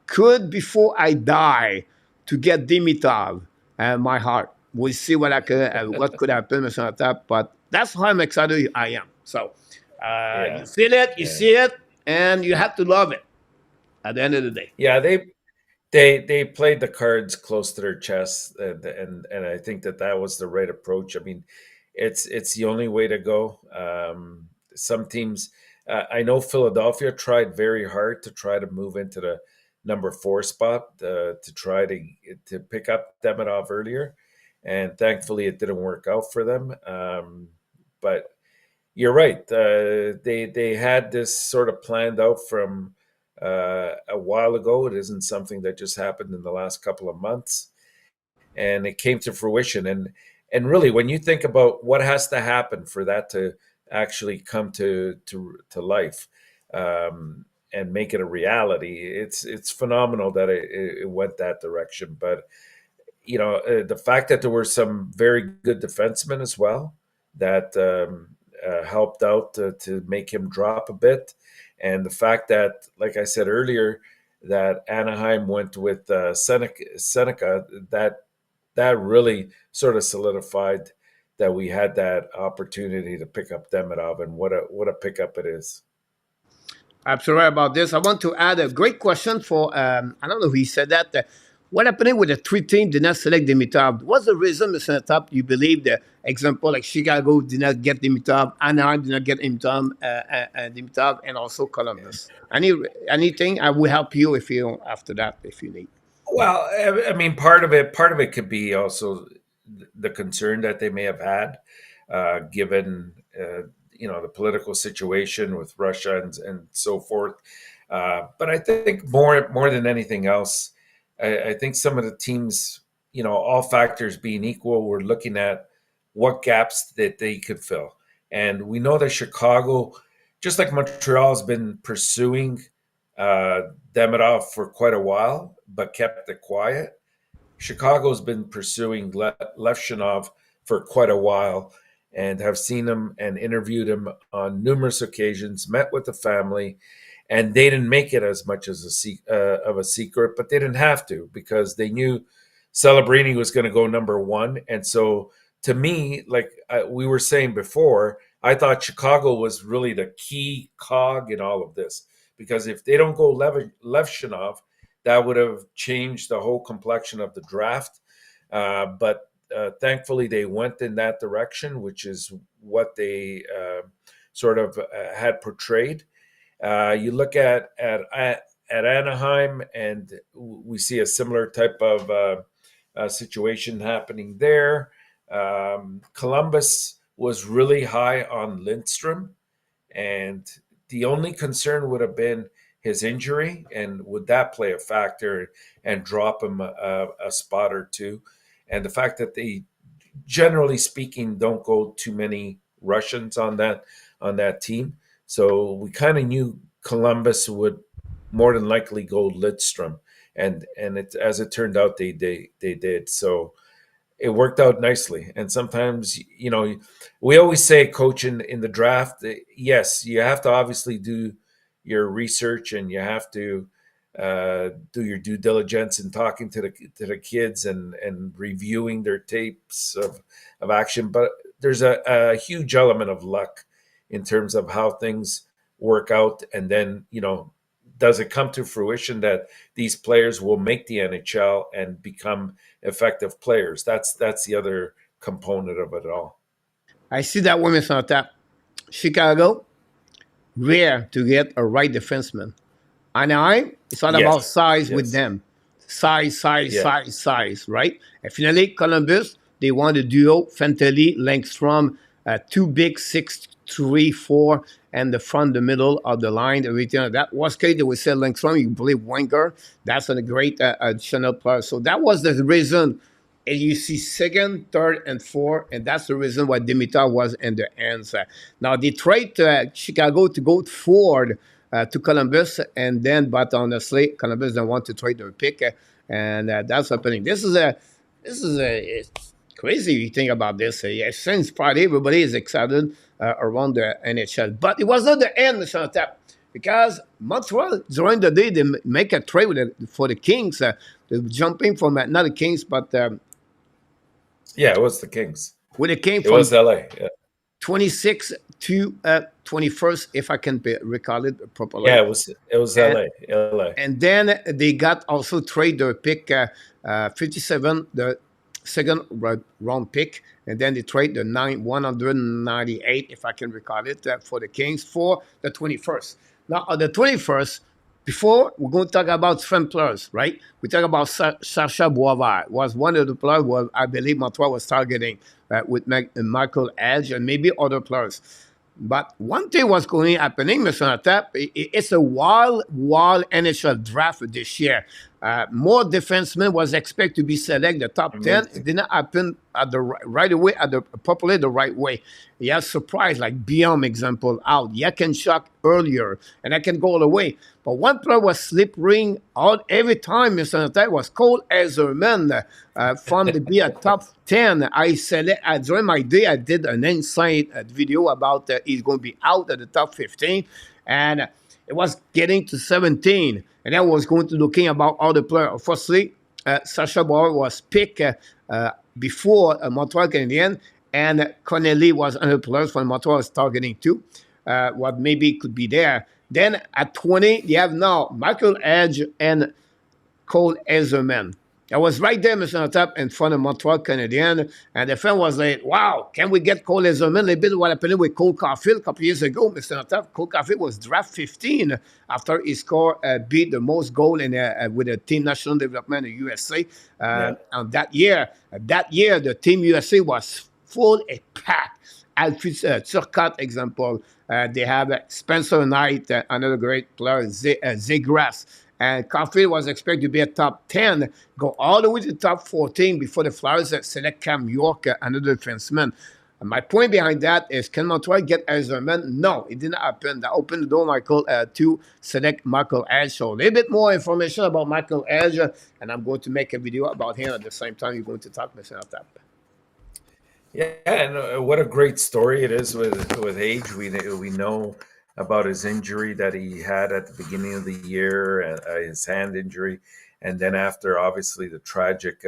Could before I die to get Dimitrov my heart. We'll see what could happen, Mr. Tap. But that's how I'm excited I am. So you Yeah. feel it, you Yeah. see it, and you have to love it at the end of the day. Yeah. They played the cards close to their chest, and I think that was the right approach. I mean, it's the only way to go. Some teams, I know Philadelphia tried very hard to try to move into the number 4 spot to try to pick up Demidov earlier, and thankfully it didn't work out for them. But you're right. They had this sort of planned out from a while ago. It isn't something that just happened in the last couple of months, and it came to fruition. And really, when you think about what has to happen for that to actually come to life, and make it a reality, it's phenomenal that it went that direction. But the fact that there were some very good defensemen as well that helped out to make him drop a bit, and the fact that, like I said earlier, that Anaheim went with Seneca, that really sort of solidified that we had that opportunity to pick up Demidov, and what a pickup it is. Absolutely right about this. I want to add a great question for, I don't know who said that. What happened with the three teams did not select Demidov? What's the reason, Mr. Top, you believe the example like Chicago did not get Demidov, Anaheim did not get Demidov, and also Columbus? Anything? I will help you if you after that if you need. Well, I mean, part of it could be also the concern that they may have had, given the political situation with Russia and so forth. But I think more than anything else, I think some of the teams, all factors being equal, were looking at what gaps that they could fill, and we know that Chicago, just like Montreal, has been pursuing uh, Demidov for quite a while, but kept it quiet. Chicago's been pursuing Levshinov for quite a while, and have seen him and interviewed him on numerous occasions, met with the family, and they didn't make it as much as of a secret, but they didn't have to because they knew Celebrini was going to go number one. And so, to me, like we were saying before, I thought Chicago was really the key cog in all of this, because if they don't go Levshinov, that would have changed the whole complexion of the draft. But thankfully, they went in that direction, which is what they sort of had portrayed. You look at Anaheim, and we see a similar type of situation happening there. Columbus was really high on Lindstrom, and the only concern would have been his injury, and would that play a factor and drop him a spot or two. And the fact that they, generally speaking, don't go too many Russians on that team. So we kind of knew Columbus would more than likely go Lidstrom, and as it turned out, they did. So it worked out nicely. And sometimes, we always say, coach, in the draft, yes, you have to obviously do your research, and you have to do your due diligence in talking to the kids, and reviewing their tapes of action. But there's a huge element of luck in terms of how things work out. And then, does it come to fruition that these players will make the NHL and become effective players? That's the other component of it all. I see that women's on top. Chicago, rare to get a right defenseman. Anaheim, it's all about Yes. size with Yes. them. Size, size, Yeah. size, size, right? And finally, Columbus, they want a duo, Fantelli, Langstrom, two big 6-3-4, and the front, the middle of the line, everything like that. Worst case, they would say Langstrom, you believe Wenger, that's a great additional player. So that was the reason. And you see second, third, and fourth, and that's the reason why Dimitar was in the ends. Now they trade Chicago to go forward to Columbus, and then, but honestly, Columbus don't want to trade their pick, and that's happening. This is a it's crazy. You think about this. Yeah, since Friday, everybody is excited around the NHL, but it was not the end, Chantal, because Montreal during the day they make a trade for the Kings. They're jumping from not the Kings, but Yeah, it was the Kings. when it came It from was LA. Yeah. 26 to 21st, if I can recall it properly. Yeah, it was And LA. LA. and then they got also trade their pick 57, the second round pick, and then they trade the 198, if I can recall it, for the Kings for the 21st. Now on the 21st, Before, we're going to talk about different players, right? We talk about Sacha Boisvert. Was one of the players was I believe Montreal was targeting with Michael Hage and maybe other players. But one thing was going happening, Mr. Natap, it's a wild NHL draft this year. More defensemen was expected to be selected the top 10. It Amazing. did not happen at the right away, at the probably the right way. You have surprise like Biom example out. Yakenchuk earlier, and I can go all the way. But one player was slip-ring out every time, Mr. Natap, was Cole Ezerman from the be a top 10. I said during my day, I did an insight video about he's going to be out at the top 15. And it was getting to 17. And I was going to looking about other players. Firstly, Sacha Bauer was picked before Montreal Canadiens, and Connelly was another player from Montreal was targeting too. What maybe could be there. Then at 20, you have now Michael Hage and Cole Ezerman. I was right there, Mr. Top, in front of Montreal Canadiens, and the fan was like, wow, can we get Cole Ezerman? A little bit what happened with Cole Caulfield a couple years ago, Mr. Top. Cole Caulfield was draft 15 after he scored, beat the most goal in with the team national development in USA. Yeah. And that year, the team USA was full and packed. Alfred Turcotte example. They have Spencer Knight, another great player, Zegras. And Caulfield was expected to be a top 10, go all the way to the top 14 before the Flyers select Cam York, another defenseman. And my point behind that is, can Montreal get Ezerman? No, it didn't happen. That opened the door, Michael, to select Michael Hage. So a little bit more information about Michael Hage, and I'm going to make a video about him at the same time you're going to talk, Mr. Altap. Yeah, and what a great story it is with Hage. We know about his injury that he had at the beginning of the year, his hand injury, and then after obviously the tragic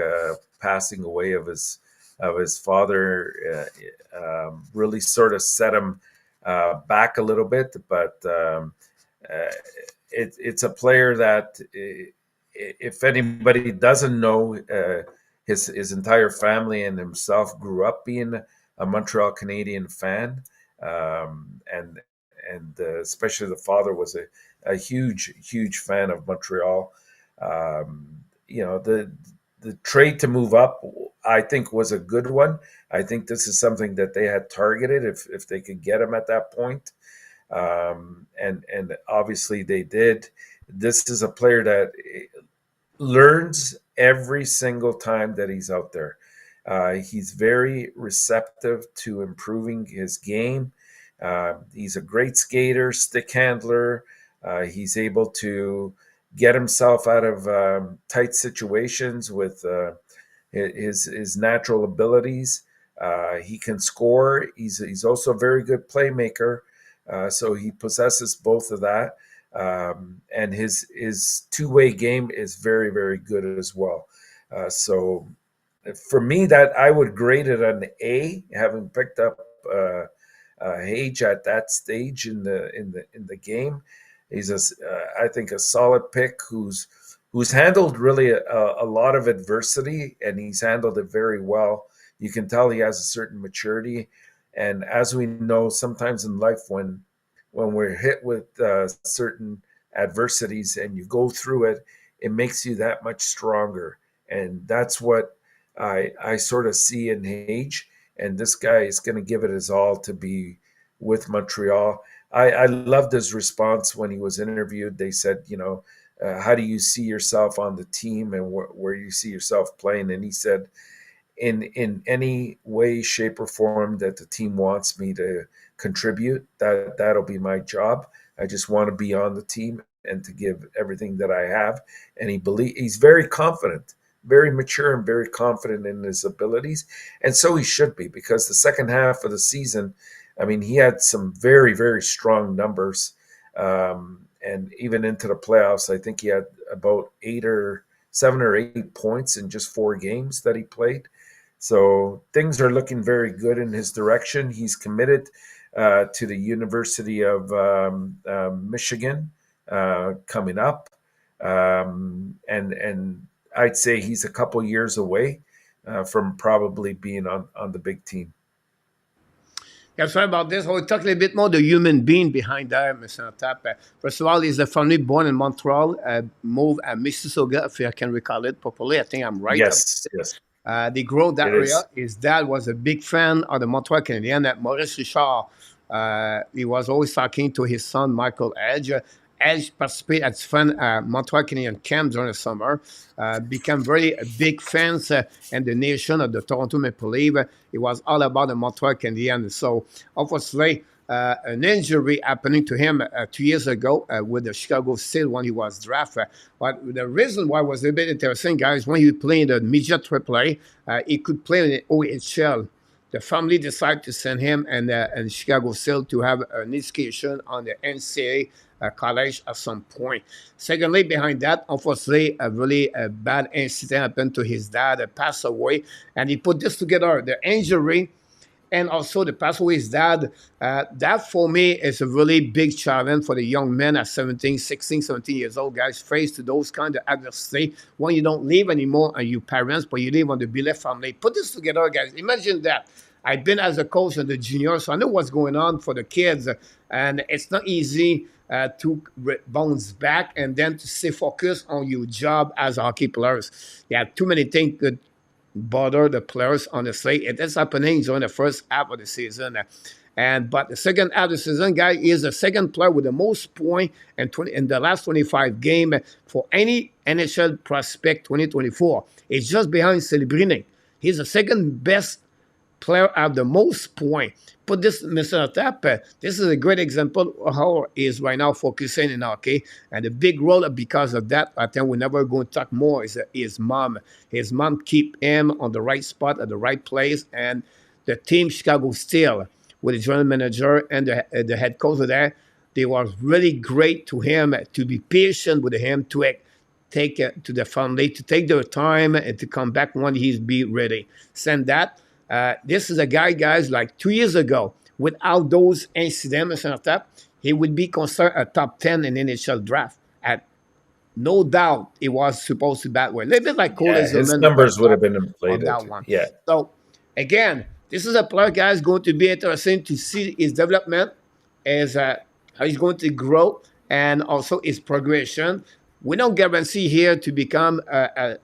passing away of his father, really sort of set him back a little bit. But it's a player that, if anybody doesn't know, his entire family and himself grew up being a Montreal Canadian fan, and especially the father was a huge fan of Montreal. The trade to move up, I think, was a good one. I think this is something that they had targeted if they could get him at that point. And obviously they did. This is a player that learns every single time that he's out there. He's very receptive to improving his game. He's a great skater, stick handler. He's able to get himself out of tight situations with his natural abilities. He can score. He's also a very good playmaker. So he possesses both of that. And his two-way game is very good as well. So for me, that I would grade it an A, having picked up Hage at that stage in the game. He's I think a solid pick who's handled really a lot of adversity, and he's handled it very well. You can tell he has a certain maturity, and as we know, sometimes in life when we're hit with certain adversities and you go through it, it makes you that much stronger. And that's what I sort of see in Hage. And this guy is going to give it his all to be with Montreal. I loved his response when he was interviewed. They said, how do you see yourself on the team and where you see yourself playing? And he said, in any way, shape, or form that the team wants me to contribute, that'll be my job. I just want to be on the team and to give everything that I have. And he's very confident, very mature, and very confident in his abilities. And so he should be, because the second half of the season, I mean, he had some very strong numbers. And even into the playoffs, I think he had about 7 or 8 points in just 4 games that he played. So things are looking very good in his direction. He's committed to the University of Michigan coming up. And I'd say he's a couple years away from probably being on the big team. Yeah, sorry about this. We'll talk a little bit more the human being behind that, Mr. Tap. First of all, he's a family born in Montreal, moved at Mississauga, if I can recall it properly. I think I'm right. Yes, yes, They grew that it area. is. His dad was a big fan of the Montreal Canadiens. Maurice Richard, he was always talking to his son, Michael Hage. Hage participated at different Montreal Canadian camps during the summer, became very big fans in the nation of the Toronto Maple Leaf. It was all about the Montreal Canadiens. So, obviously, an injury happening to him 2 years ago with the Chicago Steel when he was drafted. But the reason why it was a bit interesting, guys, when he played in the midget AAA, he could play in the OHL. The family decided to send him and Chicago Steel to have an education on the NCAA college at some point. Secondly, behind that, unfortunately, a really bad incident happened to his dad, passed away, and he put this together, the injury and also the pass away his dad. That for me is a really big challenge for the young men at 17, 16, 17 years old, guys, face to those kind of adversity when you don't live anymore and your parents, but you live on the billet family. Put this together, guys. Imagine that. I've been as a coach in the junior, so I know what's going on for the kids, and it's not easy to bounce back and then to stay focused on your job as hockey players. Yeah, too many things could bother the players, honestly. It is happening during the first half of the season. But the second half of the season, guy is the second player with the most points in the last 25 games for any NHL prospect 2024. It's just behind Celebrini. He's the second best player have the most points. Put this, Mr. Tap, this is a great example of how he is right now focusing in hockey. And the big role because of that, I think we're never going to talk more, is his mom. His mom keep him on the right spot at the right place. And the team Chicago Steel, with the general manager and the head coach there, they were really great to him, to be patient with him, to take to the family, to take their time and to come back when he's be ready. Send that. This is a guy, guys, like 2 years ago, without those incidents and stuff, he would be considered a top 10 in NHL draft. At no doubt, it was supposed to be that way. A little bit like Cole His Zimmerman numbers would have been on inflated. that one. Yeah. So, again, this is a player, guys, going to be interesting to see his development, as how he's going to grow, and also his progression. We don't guarantee here to become a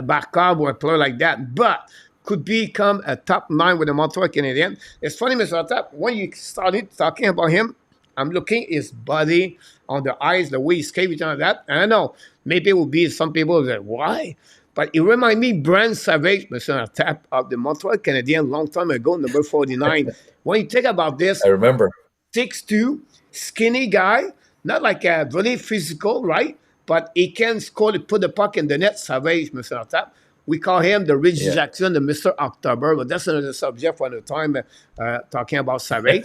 backup or a player like that, but could become a top 9 with the Montreal Canadiens. It's funny, Mr. Tap, when you started talking about him, I'm looking at his body, on the eyes, the way he skates and all that. And I know maybe it will be some people that, why? But it reminds me Brand Savage, Mr. Tap, of the Montreal Canadiens long time ago, number 49. When you think about this, I remember. 6'2", skinny guy, not like a really physical, right? But he can score, put the puck in the net, Savage, Mr. Tap. We call him the Rich Jackson, the Mr. October, but that's another subject for another time, talking about Savage.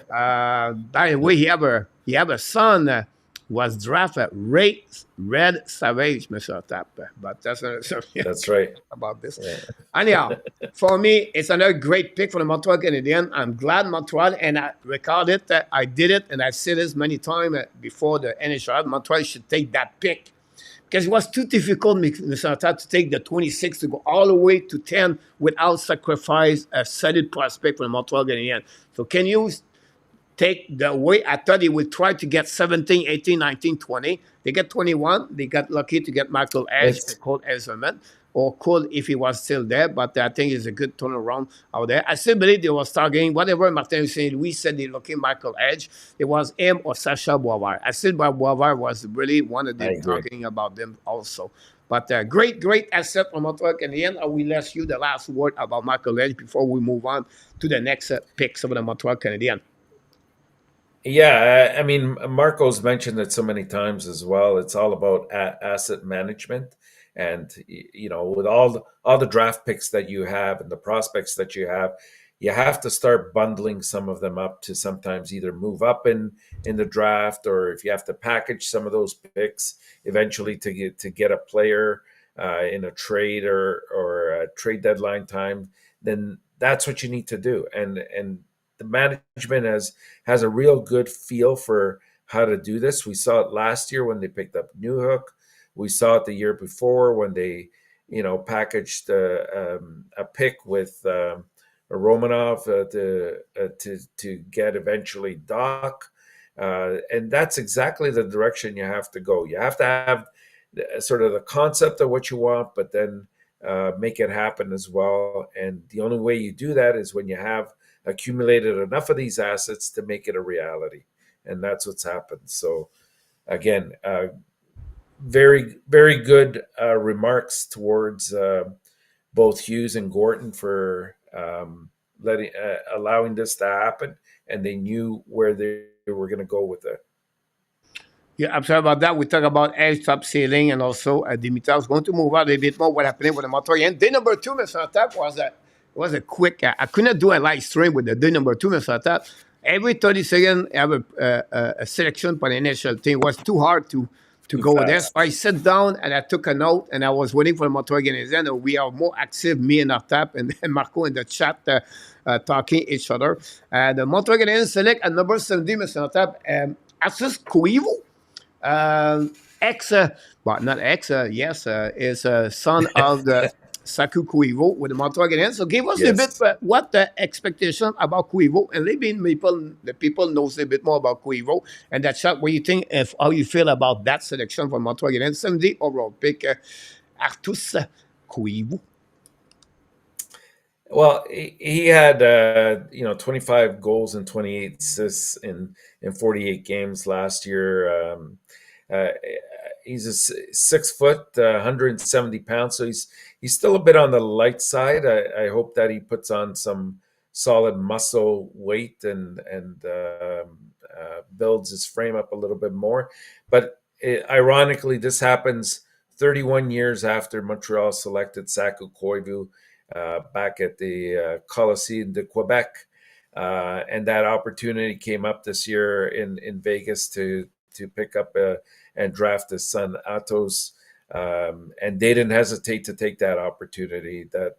By the way, he have a son was drafted Red Savage, Mr. Tap. But that's another subject. That's right. About this. Yeah. Anyhow, for me, it's another great pick for the Montreal Canadiens. I'm glad Montreal, and I recorded it, I did it, and I've said this many times before the NHL, Montreal should take that pick. Because it was too difficult, Mr. Tap, to take the 26 to go all the way to 10 without sacrifice a solid prospect for the Montreal Canadiens. So can you take the way? I thought he would try to get 17, 18, 19, 20. They get 21. They got lucky to get Michael Hage and Cole Ezerman, or Cole if he was still there. But I think it's a good turnaround out there. I still believe they were targeting whatever Martin St. Louis said they're looking Michael Hage. It was him or Sacha Boisvert. I still believe Boisvert was really one of them talking about them also. But great asset from Montreal Canadiens. I will ask you the last word about Michael Hage before we move on to the next picks of the Montreal Canadiens. Yeah, I mean, Marco's mentioned it so many times as well. It's all about asset management, and with all the draft picks that you have and the prospects that you have to start bundling some of them up to sometimes either move up in the draft, or if you have to package some of those picks eventually to get a player in a trade or a trade deadline time, then that's what you need to do. And the management has a real good feel for how to do this. We saw it last year when they picked up Newhook. We saw it the year before when they, packaged a pick with Romanov to get eventually Doc. And that's exactly the direction you have to go. You have to have sort of the concept of what you want, but then make it happen as well. And the only way you do that is when you have accumulated enough of these assets to make it a reality. And that's what's happened. So, again, very, very good remarks towards both Hughes and Gorton for allowing this to happen, and they knew where they were going to go with it. Yeah, I'm sorry about that. We talk about edge, top ceiling, and also Demidov is going to move out a bit more. What happening with the Montreal? Day number two, Mr. Tap, was a quick. I couldn't do a live stream with the day number two, Mr. Tap. Every 30 seconds, I have a selection for the initial team. It was too hard to go with this. I sat down and I took a note and I was waiting for the Montreal Canadiens. And we are more active, me and Artap and Marco in the chat, talking each other. The Montreal Canadiens select at number 70, Mr. Artap, Aatos Koivu. Is son of the Saku Koivu with the Montreal Canadiens. So give us a bit what the expectation about Koivu, and maybe the people knows a bit more about Koivu. And that's what you think of how you feel about that selection from Montreal Canadiens. 70 overall pick, Aatos Koivu. Well, he had 25 goals and 28 assists in 48 games last year. He's a 6 foot, 170 pounds, so he's still a bit on the light side. I hope that he puts on some solid muscle weight and builds his frame up a little bit more. But ironically, this happens 31 years after Montreal selected Saku Koivu back at the Coliseum de Quebec, and that opportunity came up this year in Vegas to pick up and draft his son Aatos, and they didn't hesitate to take that opportunity. That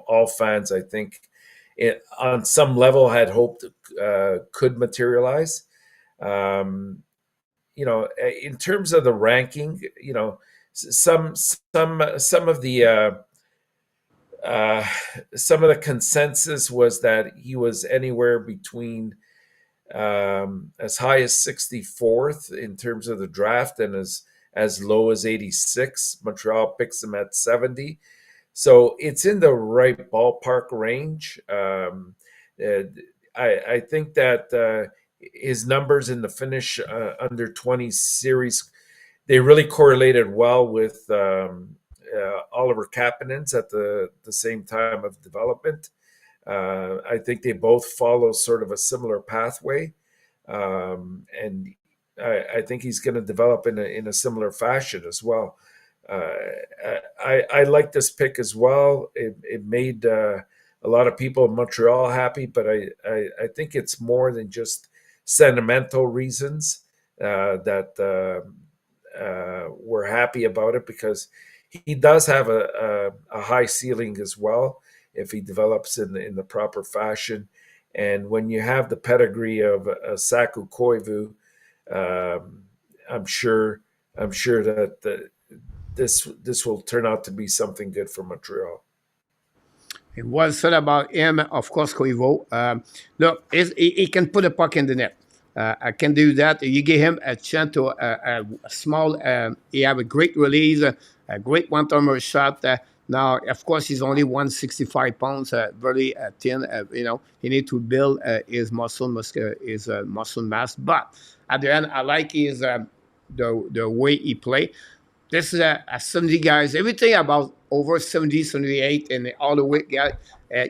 all fans, I think, on some level had hoped could materialize. In terms of the ranking, some of the consensus was that he was anywhere between as high as 64th in terms of the draft and as low as 86. Montreal picks him at 70. So it's in the right ballpark range. I think that his numbers in the Finnish under 20 series, they really correlated well with Oliver Kapanen's at the same time of development. I think they both follow sort of a similar pathway, and I think he's going to develop in a similar fashion as well. I like this pick as well. It made a lot of people in Montreal happy, but I think it's more than just sentimental reasons that we're happy about it, because he does have a high ceiling as well if he develops in the proper fashion. And when you have the pedigree of Saku Koivu, I'm sure that this will turn out to be something good for Montreal. It was said about him, of course, Koivu. Look, he can put a puck in the net. I can do that. You give him a chance to a small. He have a great release, a great one-timer shot. Now, of course, he's only 165 pounds, very thin. He need to build his muscle mass. But at the end, I like his the way he play. This is a 70 guys. Everything about over 70, 78, and all the way guy.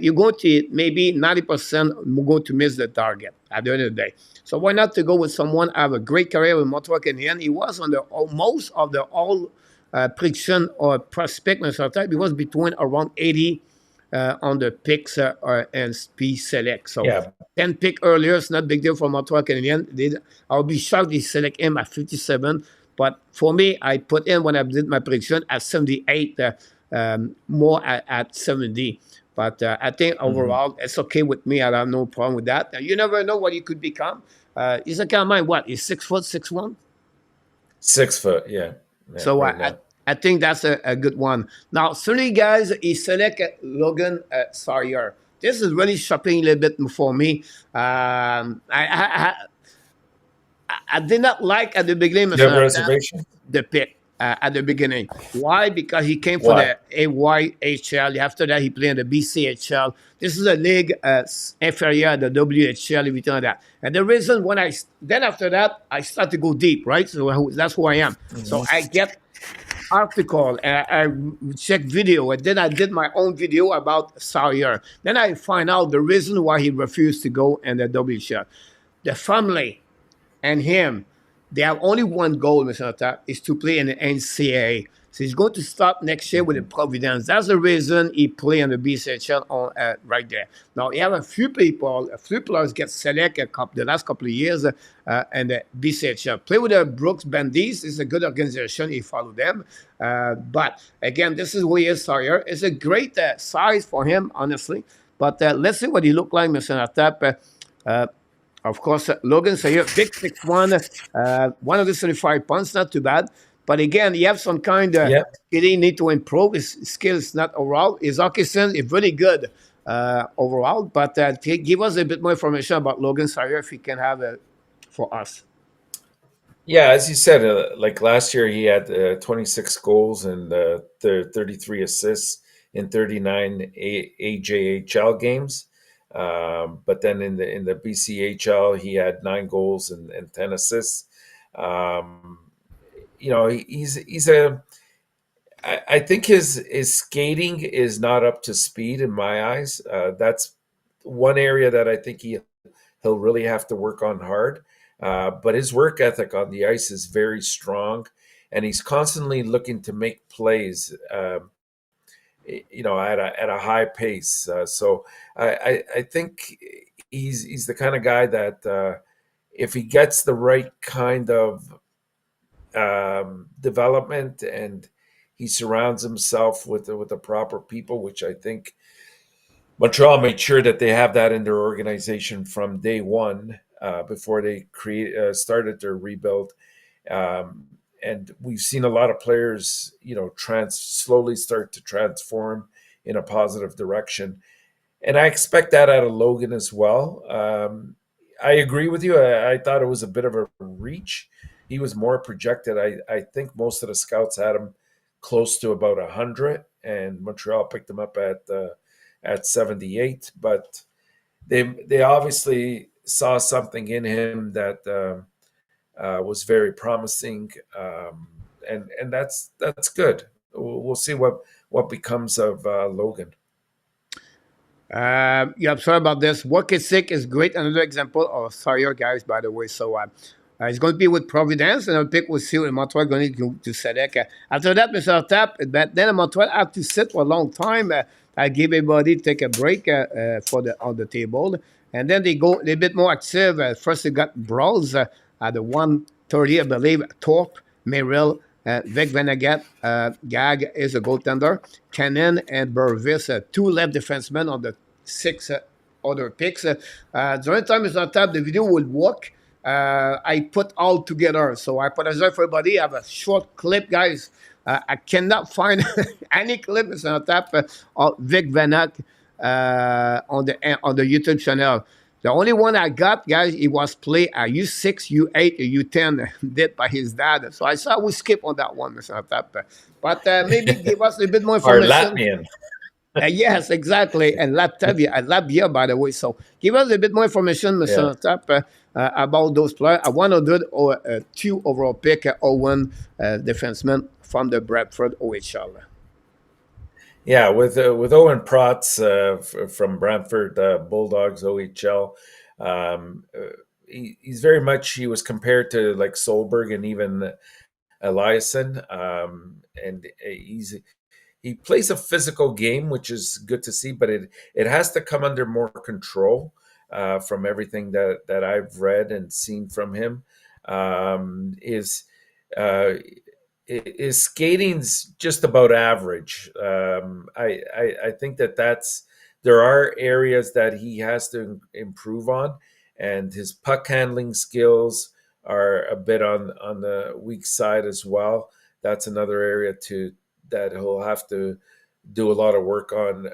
You're going to maybe 90% going to miss the target at the end of the day. So why not to go with someone have a great career with Montreal Canadiens? He was on most of the all prediction or prospect type. It was between around 80 on the picks and speed select. So 10 pick earlier, it's not a big deal for Montreal Canadiens. I'll be shocked they select him at 57. But for me, I put in when I did my prediction at 78, more at 70. But I think overall, it's okay with me. I have no problem with that. You never know what he could become. He's a kind of mind, what? He's 6 foot, 6'1"? 6 foot, yeah. So I think that's a good one. Now, 3 guys, he select Logan Sawyer. this is really shocking a little bit for me. I did not like at the beginning, You have Mr. Tap, reservation? the pick at the beginning. Why? Because he came for Why? the AYHL. After that, he played in the BCHL. This is a league inferior, the WHL, everything like that. And the reason when then after that, I start to go deep, right? So that's who I am. So I get article and I check video, and then I did my own video about Sawyer. Then I find out the reason why he refused to go in the WHL. The family and him, they have only one goal, Mr. Atta, is to play in the NCAA. So he's going to start next year with the Providence. That's the reason he play in the BCHL on right there. Now, you have a few players get selected the last couple of years in the BCHL. Play with the Brooks Bandies. It's a good organization. He follow them. But again, this is who he is, Sawyer. It's a great size for him, honestly. But let's see what he look like, Mr. Attap. Of course, Logan Sawyer, big 6'1", 135 pounds, not too bad. But again, he have some kind of Yeah. he need to improve his skills, not overall. His hockey sense is really good overall. But give us a bit more information about Logan Sawyer if he can have for us. Yeah, as you said, like last year, he had 26 goals and 33 assists in 39 AJHL games. But then in the BCHL, he had 9 goals and 10 assists. He's a. I think his skating is not up to speed in my eyes. That's one area that I think he'll really have to work on hard. But his work ethic on the ice is very strong, and he's constantly looking to make plays. At a high pace. So I think he's the kind of guy that if he gets the right kind of development and he surrounds himself with the proper people, which I think Montreal made sure that they have that in their organization from day one before they started their rebuild. And we've seen a lot of players, slowly start to transform in a positive direction. And I expect that out of Logan as well. I agree with you. I thought it was a bit of a reach. He was more projected. I think most of the scouts had him close to about 100, and Montreal picked him up at 78. But they obviously saw something in him that was very promising, and that's good. We'll see what becomes of Logan. Yeah, sorry about this. Sick is great. Another example of Sawyer, guys, by the way. So he's going to be with Providence, and I'll pick with Seal in Montreal going to go to Sedec. After that, Mr. Tap, then Montreal have to sit for a long time. I give everybody take a break on the table, and then they go a little bit more active. First, they got brawls at the 1:30, I believe. Torp, Merrill, Vic Venegat, Gag is a goaltender. Cannon and Burvis, 2 left defensemen on the 6 other picks. During the time it's not tapped, the video will work. I put all together. So I apologize for everybody. I have a short clip, guys. I cannot find any clip. It's not tapped of Vic Venegat on the YouTube channel. The only one I got, guys, it was played at U6, U8, U10, did by his dad. So I saw we skip on that one, Mr. Tap. But maybe give us a bit more Or information. Latvian. Yes, exactly. And Latvia, by the way. So give us a bit more information, Mr. Tap, about those players. A 100 or 2 overall pick, or 1 defenseman from the Bradford OHL. Yeah, with Owen Protz from Brantford Bulldogs OHL, he's very much, he was compared to like Solberg and even Eliasson, and he plays a physical game, which is good to see, but it has to come under more control from everything that I've read and seen from him. His skating's just about average. I think there are areas that he has to improve on, and his puck handling skills are a bit on the weak side as well. That's another area that he'll have to do a lot of work on.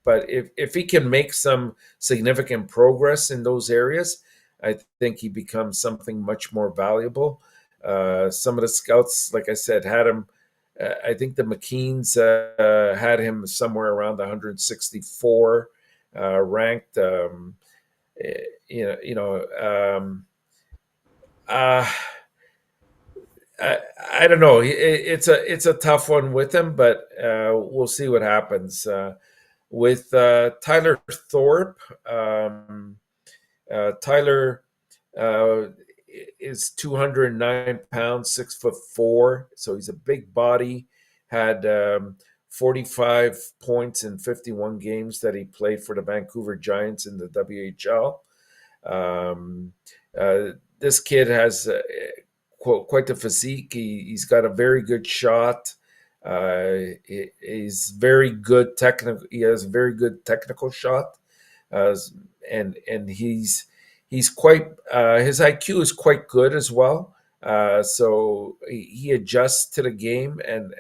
But if he can make some significant progress in those areas, I think he becomes something much more valuable. Some of the scouts, like I said, had him. I think the McKeans had him somewhere around the 164 ranked. You know, uh, I don't know. It's a tough one with him, but we'll see what happens with Tyler Thorpe. Tyler uh, is 209 pounds, 6'4", so he's a big body. Had 45 points in 51 games that he played for the Vancouver Giants in the WHL. Um, this kid has quite the physique. He's got a very good shot. He's very good technical. He has a very good technical shot, uh, and he's quite his IQ is quite good as well. So he adjusts to the game and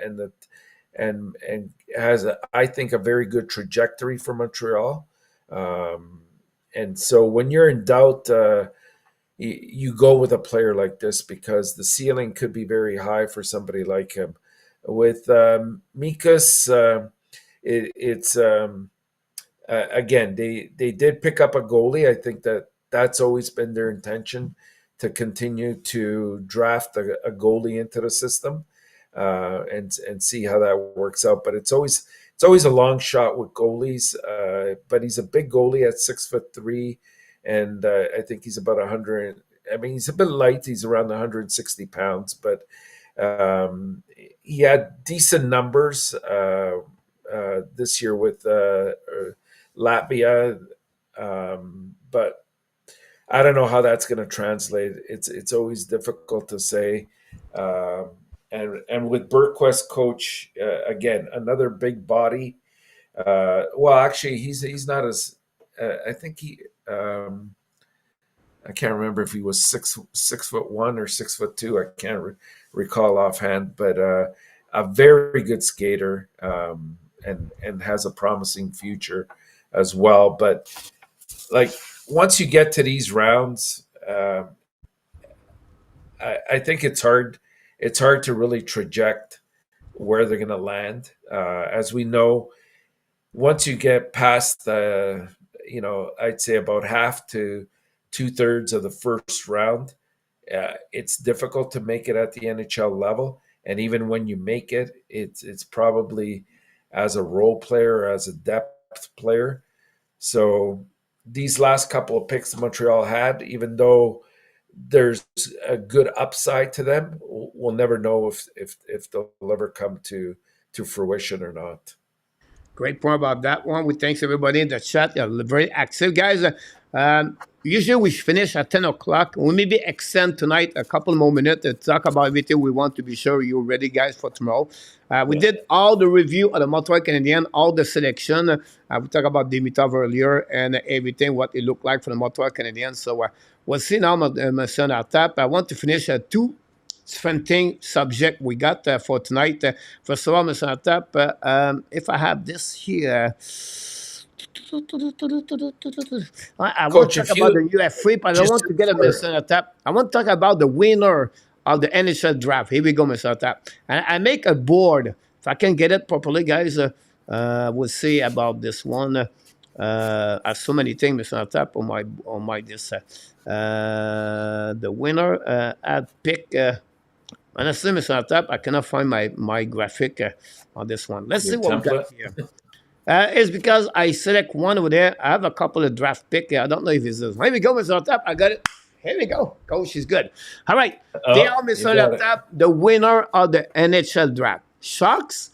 has I think a very good trajectory for Montreal. And so when you're in doubt, you go with a player like this because the ceiling could be very high for somebody like him. With Mikas, it's again they did pick up a goalie. I think that's always been their intention to continue to draft a goalie into the system and see how that works out. But it's always a long shot with goalies. But he's a big goalie at 6'3", and I think he's about 100. I mean, he's a bit light. He's around 160 pounds, but he had decent numbers this year with Latvia, but I don't know how that's going to translate. It's always difficult to say. And with Bergquist, coach again, another big body. Well, actually, he's not as. I think he. I can't remember if he was 6'1" or 6'2". I can't recall offhand, but a very good skater and has a promising future as well. But like once you get to these rounds, I think it's hard. It's hard to really project where they're going to land. As we know, once you get past the, I'd say about half to 2/3 of the first round, it's difficult to make it at the NHL level. And even when you make it, it's probably as a role player or as a depth player. So these last couple of picks Montreal had, even though there's a good upside to them, we'll never know if they'll ever come to fruition or not. Great point about that one. We thanks everybody in the chat. You're very active, guys. Usually we finish at 10 o'clock. We maybe extend tonight a couple more minutes to talk about everything we want to be sure you're ready, guys, for tomorrow. We did all the review of the Montreal Canadiens, all the selection. We talked about Demidov earlier and everything, what it looked like for the Montreal Canadiens. So we'll see now, my son, our tap. I want to finish two thing subject we got for tonight. First of all, Mr. Atap, if I have this here, I want Coach, to talk if about you the UFA, but I just want to get a Mr. Atap. I want to talk about the winner of the NHL draft. Here we go, Mr. Atap. And I make a board. If I can get it properly, guys, we'll see about this one. I have so many things, Mr. Atap, on my this. The winner, I pick. Honestly, Mr. Atap, I cannot find my graphic on this one. Let's your see what we template. got here. It's because I select one over there. I have a couple of draft picks. I don't know if it's this. Here we go, Mr. Atap. I got it. Here we go. Coach is good. All right. They are, Mr. Atap, the winner of the NHL draft. Sharks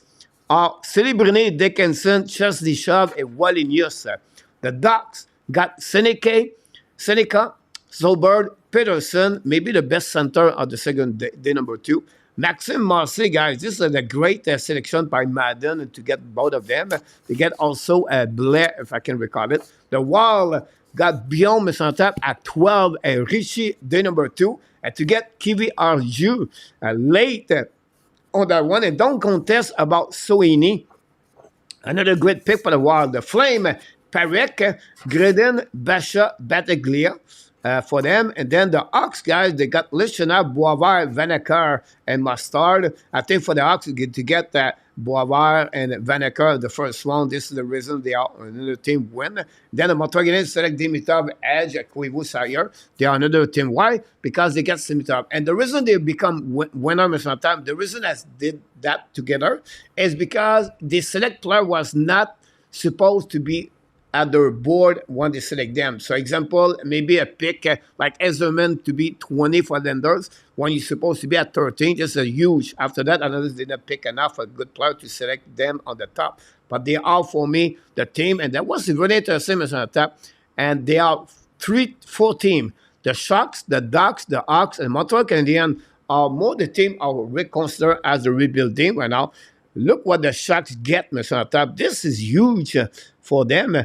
are Celebrine, Dickinson, Chesdishov, and Walinius. The Ducks got Seneca, Zolberg, Peterson, maybe the best center of the second day number 2. Maxime Marcy, guys, this is a great selection by Madden to get both of them. They get also Blair, if I can recall it. The Wild got Beyond Messantap at 12, and Richie, day number 2. And to get Kiwi Arju late on that one. And don't contest about Soini. Another great pick for the Wild. The Flame, Parek, Gredin, Basha, Battaglia for them. And then the Ox guys, they got Lishana, Boisvert, Vanecker, and Mustard. I think for the Ox to get that Boisvert and Vanecker the first round, this is the reason they are another team win. Then the Montreal Canadiens select Demidov, Hage, Koivu, Sawyer. They are another team. Why? Because they get Demidov. And the reason they become winners on time, the reason that did that together is because the select player was not supposed to be at their board when they select them. So, example, maybe a pick like Ezerman to be 20 for Lenders when you're supposed to be at 13. This is a huge. After that, others didn't pick enough a good player to select them on the top. But they are, for me, the team. And that was really interesting on the top. And they are 4 teams. The Sharks, the Ducks, the Ox, and Montreal Canadiens are more the team I would reconsider as the rebuild team right now. Look what the Sharks get, Mr. on top. This is huge for them,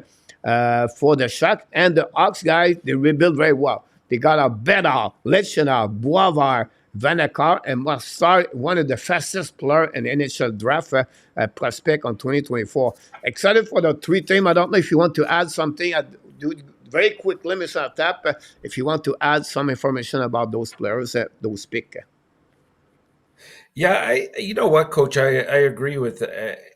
for the Sharks. And the Ox guys, they rebuild very well. They got a better Lechner, Boisvert, Vanecker, and Mustard, one of the fastest players in the NHL Draft prospect on 2024. Excited for the 3 team. I don't know if you want to add something. I do very quickly, Mr. Tap, if you want to add some information about those players, those picks. Yeah, you know what, Coach, I agree with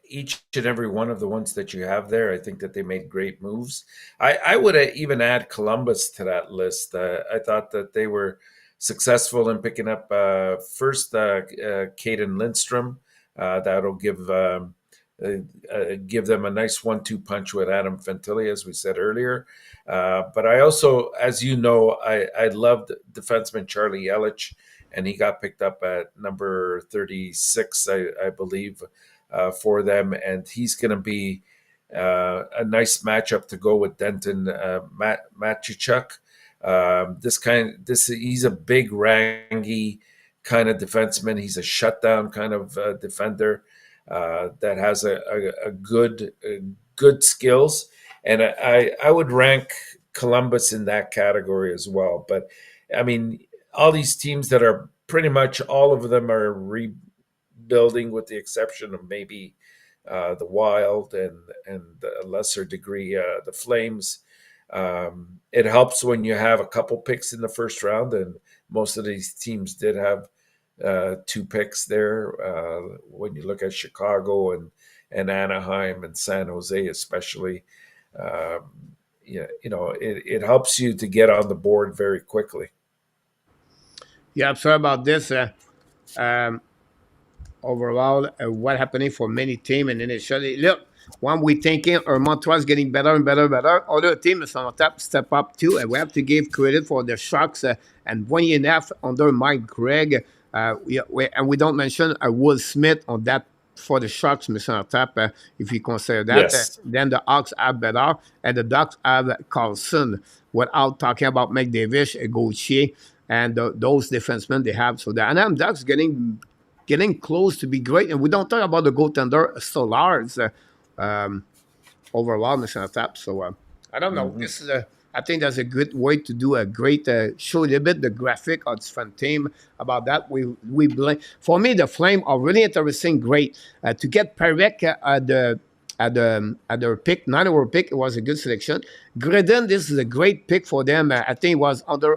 each and every one of the ones that you have there. I think that they made great moves. I would even add Columbus to that list. I thought that they were successful in picking up first Caden Lindstrom. That'll give them a nice 1-2 punch with Adam Fantilli, as we said earlier. But I also, as you know, I loved defenseman Charlie Yelich, and he got picked up at number 36, I believe, for them. And he's going to be a nice matchup to go with Denton Matchechuk. He's a big, rangy kind of defenseman. He's a shutdown kind of defender that has a good skills. And I would rank Columbus in that category as well. But I mean, all these teams that are pretty much all of them are rebuilding, with the exception of maybe the Wild and a lesser degree the Flames. It helps when you have a couple picks in the first round, and most of these teams did have 2 picks there. When you look at Chicago and Anaheim and San Jose, especially, it helps you to get on the board very quickly. Yeah, I'm sorry about this. Overall, what happening for many teams, and then initially, look, when we thinking Montreal is getting better and better and better, other teams on top step up too, and we have to give credit for the Sharks and 1 year and a half under Mike Gregg. And we don't mention Will Smith on that for the Sharks, Mr. on top, if you consider that. Yes. Then the Ox have better, and the Ducks have Carlson, without talking about McDavid, Gauthier, and those defensemen they have. So the Anaheim Ducks getting close to be great. And we don't talk about the goaltender Stolars overall, Mr. Tap. So I don't know. This is I think that's a good way to do a great show a little bit the graphic of this fun team about that. We blame. For me, the Flame are really interesting. Great to get Parek at their pick, 9-over pick. It was a good selection. Gredin, this is a great pick for them. I think it was under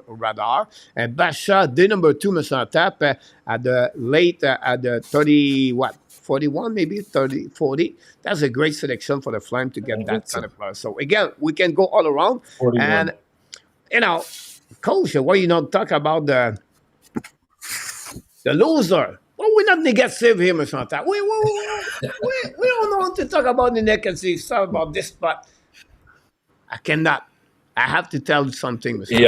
radar. And Basha, the number 2, Mr. Tap, at the late, at the 41, maybe 30, 40. That's a great selection for the Flame to get that kind of player. So, again, we can go all around. 41. And, Coach, what you talk about the loser. Well, we're not negative here, Mr. Tap. We don't want to talk about the negative stuff about this, but I cannot. I have to tell you something, Mr.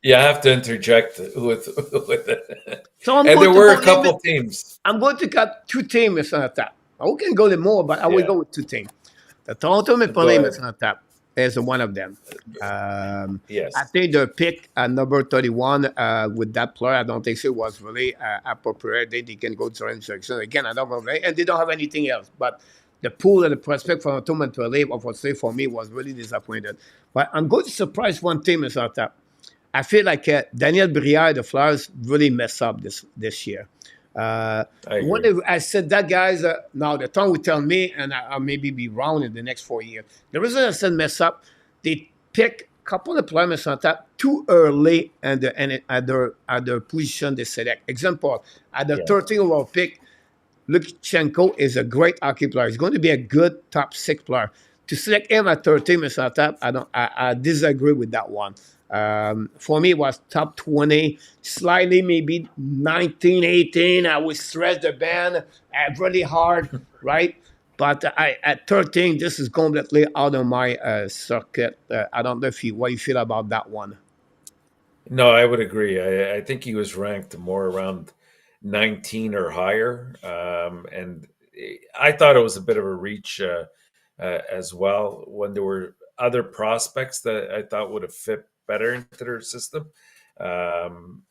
You have to interject with it. So and there were a couple teams. I'm going to cut 2 teams, Mr. Tap. We can go to more, but I will go with 2 teams. The Toronto Maple Leafs, Mr. Tap, is one of them. Yes. I think the pick at number 31 with that player, I don't think so, was really appropriate. They can go to injection. Again, I don't know. And they don't have anything else. But the pool and the prospect for Toronto to Leaf, obviously, for me, was really disappointed. But I'm going to surprise one team, Mr. Tap. I feel like Daniel Brière, the Flyers, really messed up this year. I One agree. of, I said that guys. Now the tongue would tell me, and I'll maybe be wrong in the next 4 years. The reason I said mess up, they pick a couple of players on top too early, and at their position they select. Example, at the Yeah. 13th overall pick, Lukashenko is a great hockey player. He's going to be a good top six player. To select him at 13 Mr. Top, I don't. I disagree with that one. For me, it was top 20, slightly maybe 19, 18. I would stretch the band really hard, right? But at 13, this is completely out of my circuit. I don't know if you what you feel about that one. No, I would agree. I think he was ranked more around 19 or higher. And I thought it was a bit of a reach as well when there were other prospects that I thought would have fit better into their system. Um,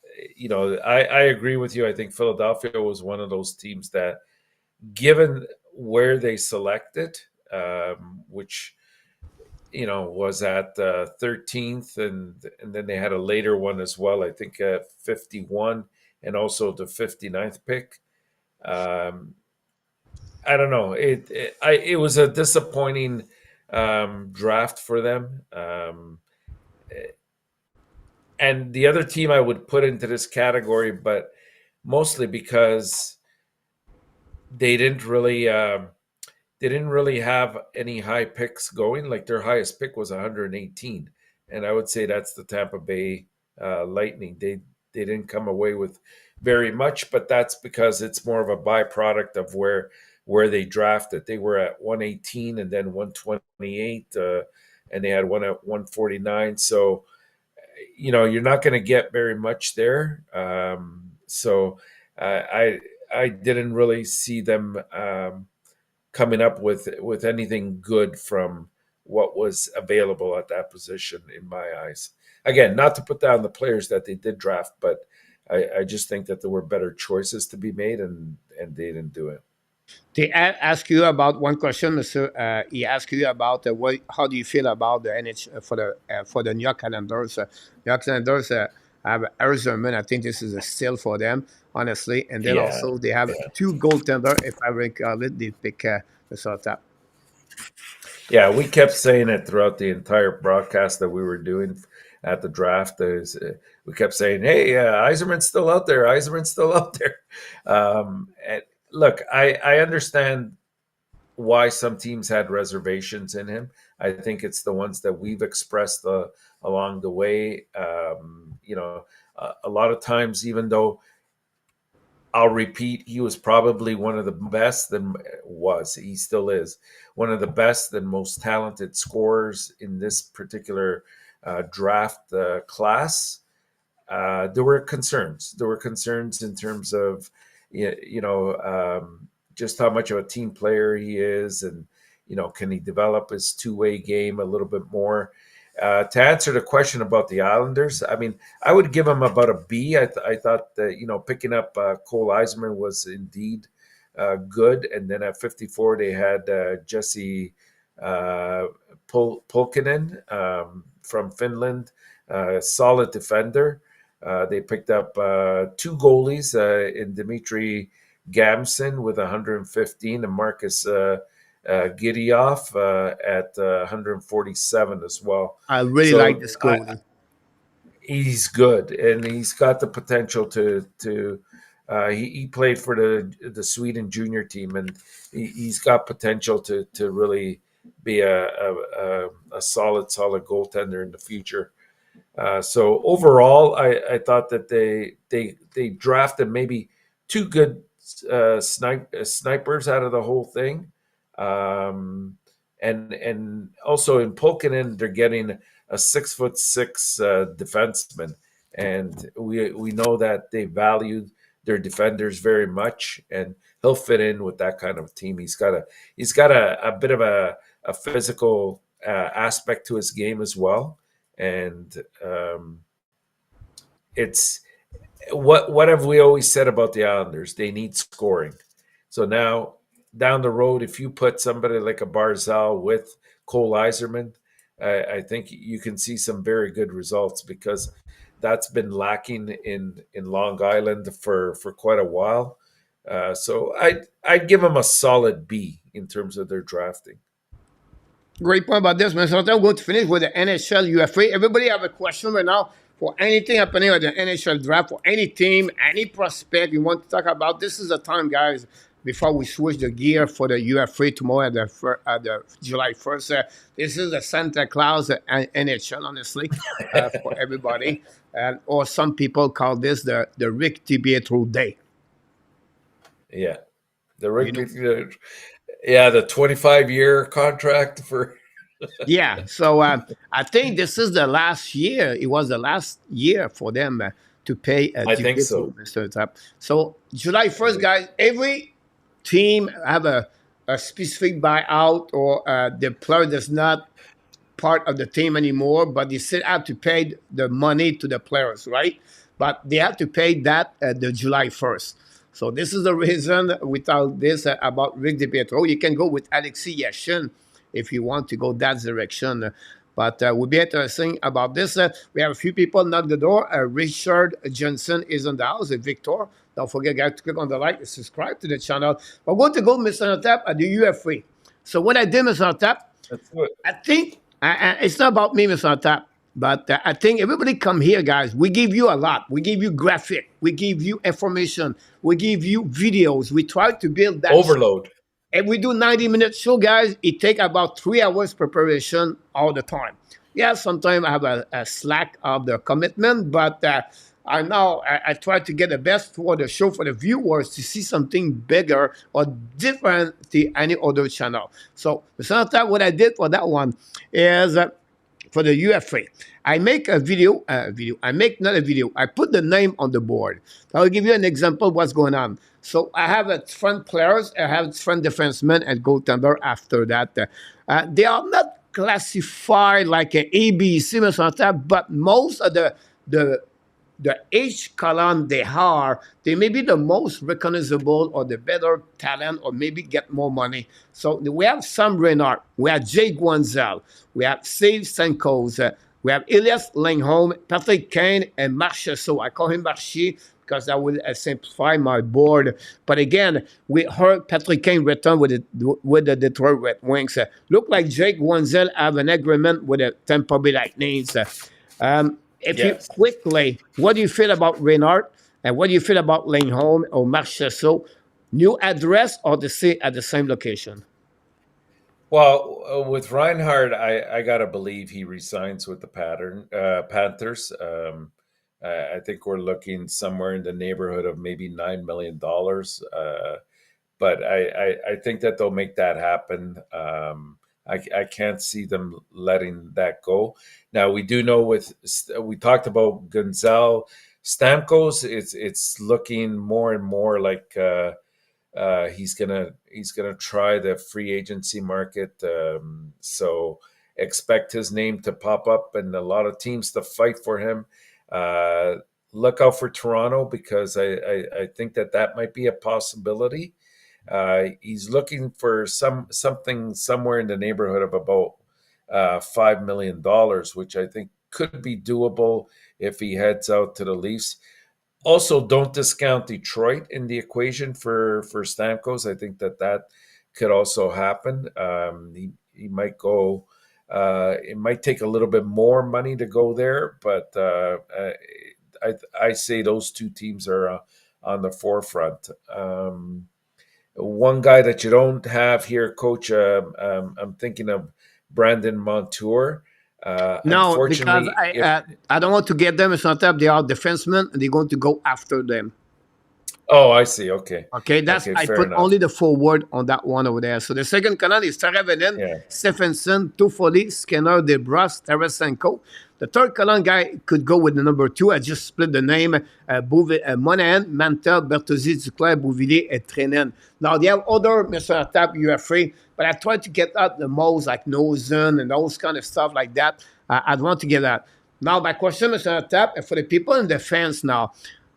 I agree with you. I think Philadelphia was one of those teams that, given where they selected, which was at 13th, and then they had a later one as well. I think at 51, and also the 59th pick. Um, I don't know. It was a disappointing draft for them. And the other team I would put into this category, but mostly because they didn't really. They didn't really have any high picks going. Like their highest pick was 118, and I would say that's the Tampa Bay Lightning. They didn't come away with very much, but that's because it's more of a byproduct of where they drafted. They were at 118 and then 128, and they had one at 149. So you're not going to get very much there. So I didn't really see them. Coming up with anything good from what was available at that position in my eyes. Again, not to put down the players that they did draft, but I just think that there were better choices to be made, and they didn't do it. They ask you about one question, Mister. He asked you about how do you feel about the NH for the New York Calendars? New York Calendars have Arizona. I think this is a steal for them, honestly. And then Yeah, also they have yeah, two goaltender. If I recall it, they pick the sort of. yeah. We kept saying it throughout the entire broadcast that we were doing at the draft. We kept saying, "Hey, Eiserman's still out there. Eiserman's still out there." And look, I understand why some teams had reservations in him. I think it's the ones that we've expressed along the way. A lot of times, even though I'll repeat, he was probably one of the best, he still is one of the best and most talented scorers in this particular draft class. There were concerns. There were concerns in terms of, just how much of a team player he is, and can he develop his two-way game a little bit more? To answer the question about the Islanders, I mean, I would give him about a B. I thought that picking up Cole Eiserman was indeed good, and then at 54 they had Jesse Pulkkinen from Finland, solid defender. They picked up two goalies in Dmitry Gamson with 115 and Marcus Gidioff at 147 as well. I really like So this goalie. he's good, and he's got the potential to. He played for the Sweden junior team, and he's got potential to really be a solid goaltender in the future. So overall, I thought that they drafted maybe two good snipers out of the whole thing, and also in Pulkkinen they're getting a 6'6" defenseman, and we know that they valued their defenders very much, and he'll fit in with that kind of team. He's got a bit of a physical aspect to his game as well, and it's what have we always said about the Islanders? They need scoring. So now down the road, if you put somebody like a Barzal with Cole Eiserman, I think you can see some very good results, because that's been lacking in Long Island for quite a while. So I'd give them a solid B in terms of their drafting. Great point about this, man. So I'm going to finish with the NHL UFA. Everybody have a question right now for anything happening at the NHL draft, for any team, any prospect you want to talk about. This is the time, guys, before we switch the gear for the UFA tomorrow at the July 1st. This is the Santa Claus NHL, honestly, for everybody. Or some people call this the Rick Tibietro Day. Yeah, the Rick, You know? yeah, the 25-year contract for. Yeah, so I think this is the last year. It was the last year for them to pay I to think get to so. Mr. Tap. So July 1st, guys, every team have a specific buyout or the player does not part of the team anymore, but they still have to pay the money to the players, right? But they have to pay that the July 1st. So this is the reason without this about Rick DiPietro. You can go with Alexei Yashin if you want to go that direction. But would be interesting about this. We have a few people knock the door. Richard Johnson is in the house. Victor, don't forget, guys, to click on the like and subscribe to the channel. We're going to go, Mr. Tap, at the UFA. So what I did, Mr. Tap, That's good. I think it's not about me, Mr. Tap, but I think everybody come here, guys. We give you a lot. We give you graphic. We give you information. We give you videos. We try to build that. Overload. And we do 90-minute show, guys. It take about 3 hours preparation all the time. Yeah, sometimes I have a slack of the commitment, but I know I try to get the best for the show for the viewers to see something bigger or different to any other channel. So, sometimes what I did for that one is for the UFA. I make a video. I make not a video. I put the name on the board. I'll give you an example of what's going on. So I have a front players. I have front defensemen and goaltender after that. They are not classified like an ABC, but most of the H column they are, they may be the most recognizable or the better talent or maybe get more money. So we have Sam Reinhart, we have Jay Guanzel, we have Steve Stamkos, we have Elias Lindholm, Patrick Kane, and Marchessault. So I call him Marchi because that will simplify my board. But again, we heard Patrick Kane return with the Detroit Red Wings. Look like Jake Guanzel have an agreement with the Tampa Bay Lightning. If you Yes. quickly, what do you feel about Reinhardt and what do you feel about Lindholm or Marchessault? New address or the same at the same location? Well, with Reinhardt, I gotta believe he resigns with the Panthers. I think we're looking somewhere in the neighborhood of maybe $9 million. But I think that they'll make that happen. I can't see them letting that go. Now we do know we talked about Gonzal Stamkos. It's looking more and more like he's gonna try the free agency market. So expect his name to pop up and a lot of teams to fight for him. Uh, Look out for Toronto because I think that might be a possibility. He's looking for something somewhere in the neighborhood of about $5 million, which I think could be doable if he heads out to the Leafs. Also, don't discount Detroit in the equation for Stamkos. I think that could also happen. He might go. It might take a little bit more money to go there, but I say those two teams are on the forefront. One guy that you don't have here, Coach. I'm thinking of Brandon Montour. No, because Unfortunately, if I don't want to get them. It's not that they are defensemen and they're going to go after them. oh, I see. Okay, Okay, that's okay, I fair put enough. only the forward on that one over there. So the second column is Taravenen, Yeah, Stephenson, Toffoli, Skinner, DeBrus, Tarasenko. The third column guy could go with the number two. I just split the name: Monahan, Mantel, Bertuzzi, Duclair, Bouvillier, and Trenin. Now they have other Mr. Tap UFA, but I tried to get out the most like Nozen and those kind of stuff like that. I'd want to get that. Now my question, Mr. Tap, and for the people in the fans now,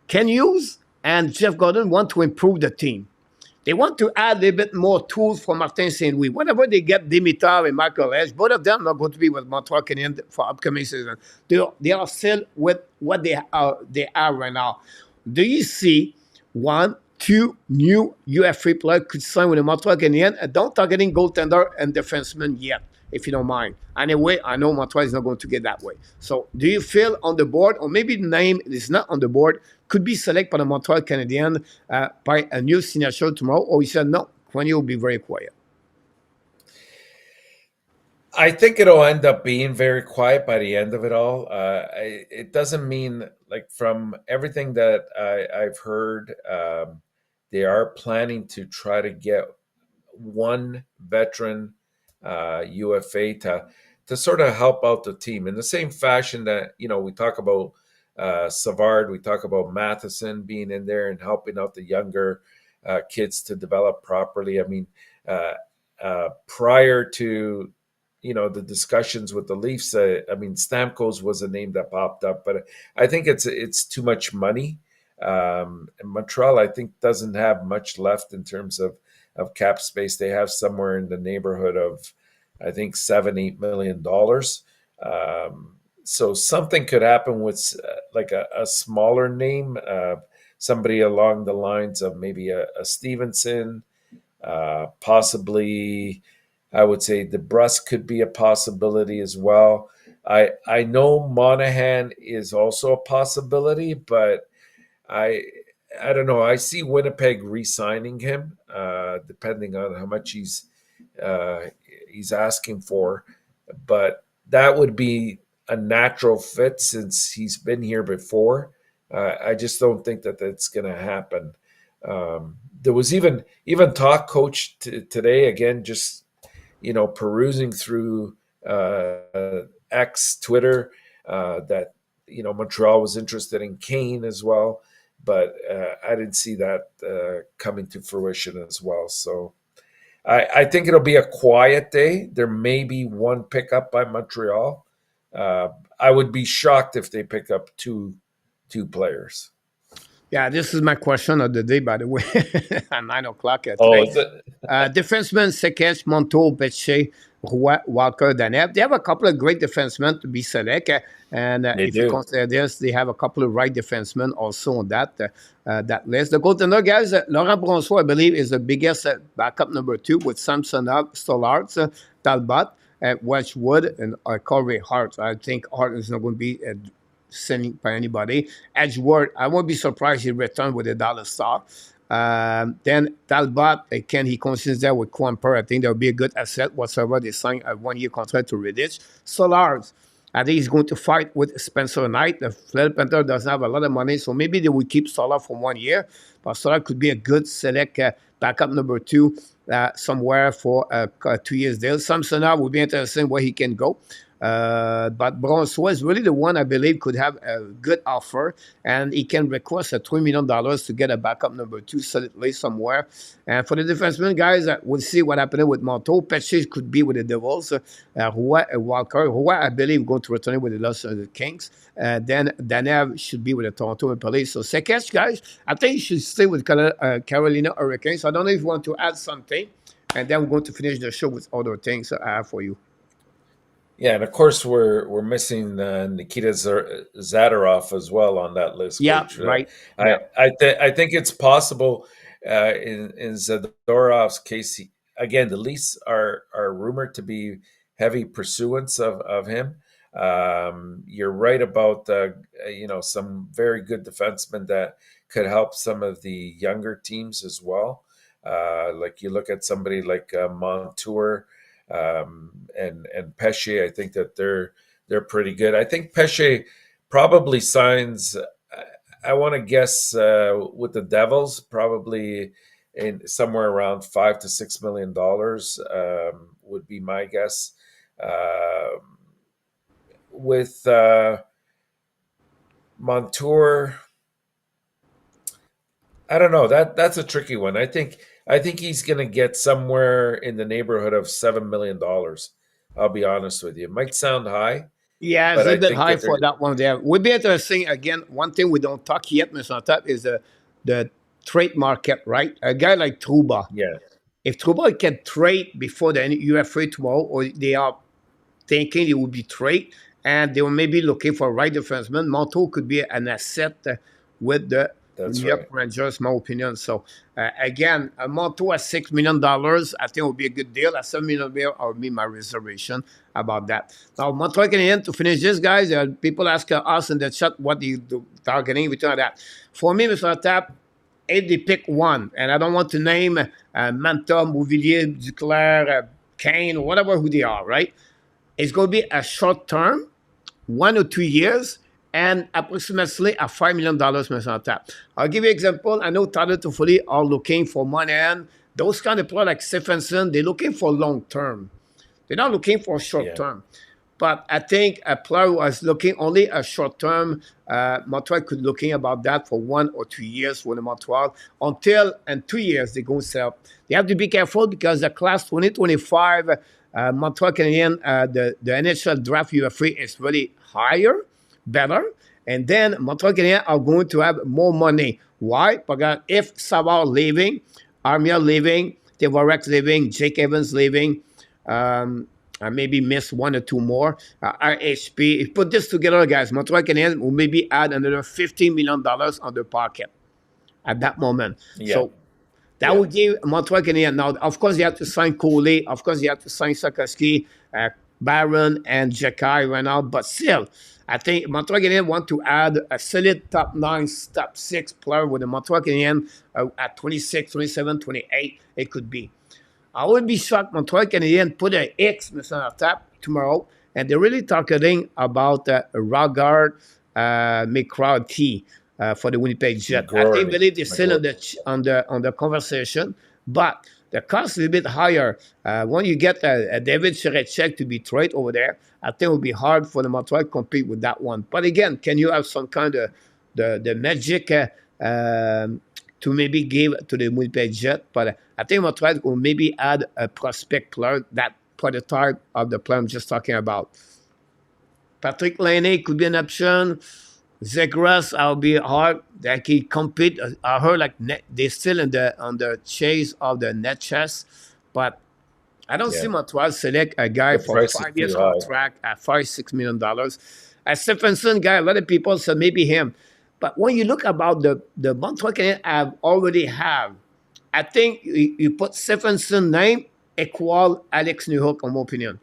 can use and Jeff Gordon want to improve the team. They want to add a little bit more tools for Martin St. Louis. Whenever they get Demidov and Michael Hage, both of them are going to be with Montreal Canadiens for upcoming season. They are still with what they are right now. Do you see one two new UFA players could sign with the Montreal Canadiens. Don't targeting goaltender and defenseman yet, if you don't mind. Anyway, I know Montreal is not going to get that way. So, do you feel on the board, or maybe the name is not on the board, could be selected by the Montreal Canadiens by a new signature tomorrow, or you said no, Quinn will be very quiet? I think it'll end up being very quiet by the end of it all. It doesn't mean, like, from everything that I've heard, they are planning to try to get one veteran UFA to sort of help out the team in the same fashion that, we talk about Savard, we talk about Matheson being in there and helping out the younger kids to develop properly. I mean, prior to the discussions with the Leafs, I mean, Stamkos was a name that popped up, but I think it's too much money. And Montreal, I think, doesn't have much left in terms of cap space. They have somewhere in the neighborhood of, I think, $7-8 million. So something could happen with like a smaller name, somebody along the lines of maybe a Stevenson, possibly. I would say DeBrusque could be a possibility as well. I know Monahan is also a possibility, but I I don't know. I see Winnipeg re-signing him, depending on how much uh, he's asking for. But that would be a natural fit since he's been here before. I just don't think that that's going to happen. There was even talk, coach, today again, just perusing through X Twitter, that Montreal was interested in Kane as well, but I didn't see that coming to fruition as well. So I think it'll be a quiet day. There may be one pickup by Montreal. I would be shocked if they pick up two players. Yeah, this is my question of the day, by the way, at 9 o'clock Oh, today. is it? Defensemen Sekech, Montour, Betche, Roy, Walker, Danev. They have a couple of great defensemen to be select. And They if you do. consider this, they have a couple of right defensemen also on that list. The goaltender, guys, Laurent Brossoit, I believe, is the biggest backup number 2 with Samsonov, Stollarz, Talbot, Wedgwood, and Corey Hart. I think Hart is not going to be sending by anybody. Edgeworth, I won't be surprised he returned with a dollar star. Then Talbot, again, he considers that with Quamper. I think that would be a good asset whatsoever. They signed a 1-year contract to Riddich. Solars, I think he's going to fight with Spencer Knight. The Florida Panther doesn't have a lot of money, so maybe they will keep Solar for 1 year. But Solar could be a good select backup number 2 somewhere for a 2 years deal. Samsonov would be interesting where he can go. But Brossoit is really the one I believe could have a good offer, and he can request a $3 million to get a backup number 2 solidly somewhere. And for the defensemen, guys, we'll see what happens with Monto. Pesce could be with the Devils. Roy Walker, Roy, I believe, going to return with the Los Angeles Kings. Then Danev should be with the Toronto Maple Leafs. So Sekech, guys, I think you should stay with Carolina Hurricanes. I don't know if you want to add something, and then we're going to finish the show with other things I have for you. Yeah, and of course we're missing Nikita Zadorov as well on that list, Yeah, Coach. right. Yeah. I think it's possible in Zadorov's case. Again, the Leafs are rumored to be heavy pursuants of him. You're right about some very good defensemen that could help some of the younger teams as well. Like you look at somebody like Montour, and Pesce. I think that they're pretty good. I think Pesce probably signs. I want to guess with the Devils, probably in somewhere around $5 to $6 million would be my guess. With Montour, I don't know. That's a tricky one. I think he's going to get somewhere in the neighborhood of $7 million. I'll be honest with you. It might sound high, Yeah, it's but a I bit think high that for they're that one there. Would be interesting. Again, one thing we don't talk yet, Mr. Top, is the trade market, right? A guy like Truba. yeah. If Truba can trade before the UFA tomorrow, or they are thinking it will be trade, and they will maybe looking for a right defenseman, Monto could be an asset with the That's Yep, right. Rangers, my opinion. So again, a Monto at $6 million, I think would be a good deal. At $7 million, I'll be my reservation about that. Now, Montreal Canadiens, to finish this, guys, people ask us in the chat what you do targeting, we turn that. For me, Mr. Tap, if they pick one, and I don't want to name Manta, Mouvillier, Duclair, Kane, whatever who they are, right? It's going to be a short term 1 or 2 years, and approximately a $5 million on tap. I'll give you an example. I know Tyler Toffoli are looking for money, and those kind of players like Stephenson, they're looking for long term. They're not looking for short Yeah. term. But I think a player who is looking only a short term, Montreal could looking about that for 1 or 2 years for the Montreal until in 2 years they go sell. They have to be careful because the class 2025 Montreal Canadiens, the NHL draft UFA is really higher, better. And then Montreal Canadiens are going to have more money. Why? Because if Savard leaving, Armia leaving, Tavares leaving, Jake Evans leaving, I maybe miss 1 or 2 more. RHP. If you put this together, guys, Montreal Canadiens will maybe add another $15 million on their pocket at that moment. Yeah. So that Yeah. would give Montreal Canadiens. Now, of course, you have to sign Coley. Of course, you have to sign Sakoski, Barron, and Jacky right now. But still, I think Montreal Canadiens want to add a solid top 9, top 6 player with the Montreal Canadiens at 26, 27, 28. It could be. I would be shocked Montreal Canadiens put an X on tap tomorrow, and they're really talking about Rogard McCarthy for the Winnipeg Jet. I think believe they're still on the conversation, but the cost is a bit higher. When you get a David Chirecek to be traded over there, I think it will be hard for the Montreal to compete with that one. But again, can you have some kind of the magic to maybe give to the Winnipeg Jet? But I think Montreal will maybe add a prospect player, that prototype of the player I'm just talking about. Patrick Laine could be an option. Zegras, I'll be hard. That he compete. I heard like they're still in the on the chase of the net chest, but I don't see Montreal select a guy for 5 years contract at $5-6 million. A Stephenson guy, a lot of people said maybe him, but when you look about the Montreal Canadiens have already have, I think you put Stephenson name equal Alex Newhook, in my opinion.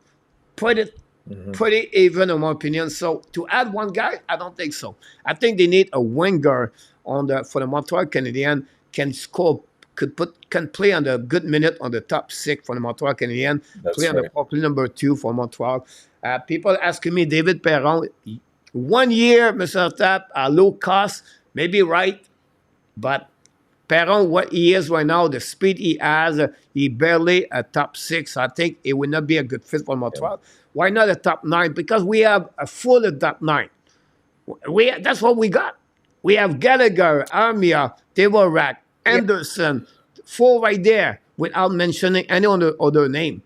Pretty even, in my opinion. So to add one guy, I don't think so. I think they need a winger for the Montreal Canadiens, can score, can play on the good minute on the top 6 for the Montreal Canadiens, play on the popular number 2 for Montreal. People asking me, David Perron, 1 year, Mr. Tap, at low cost, maybe right, but Perron, what he is right now, the speed he has, he barely a top 6. I think it would not be a good fit for Montreal. Yeah. Why not a top 9? Because we have a full top 9. That's what we got. We have Gallagher, Armia, Tavorak, Anderson, 4 right there, without mentioning any other name.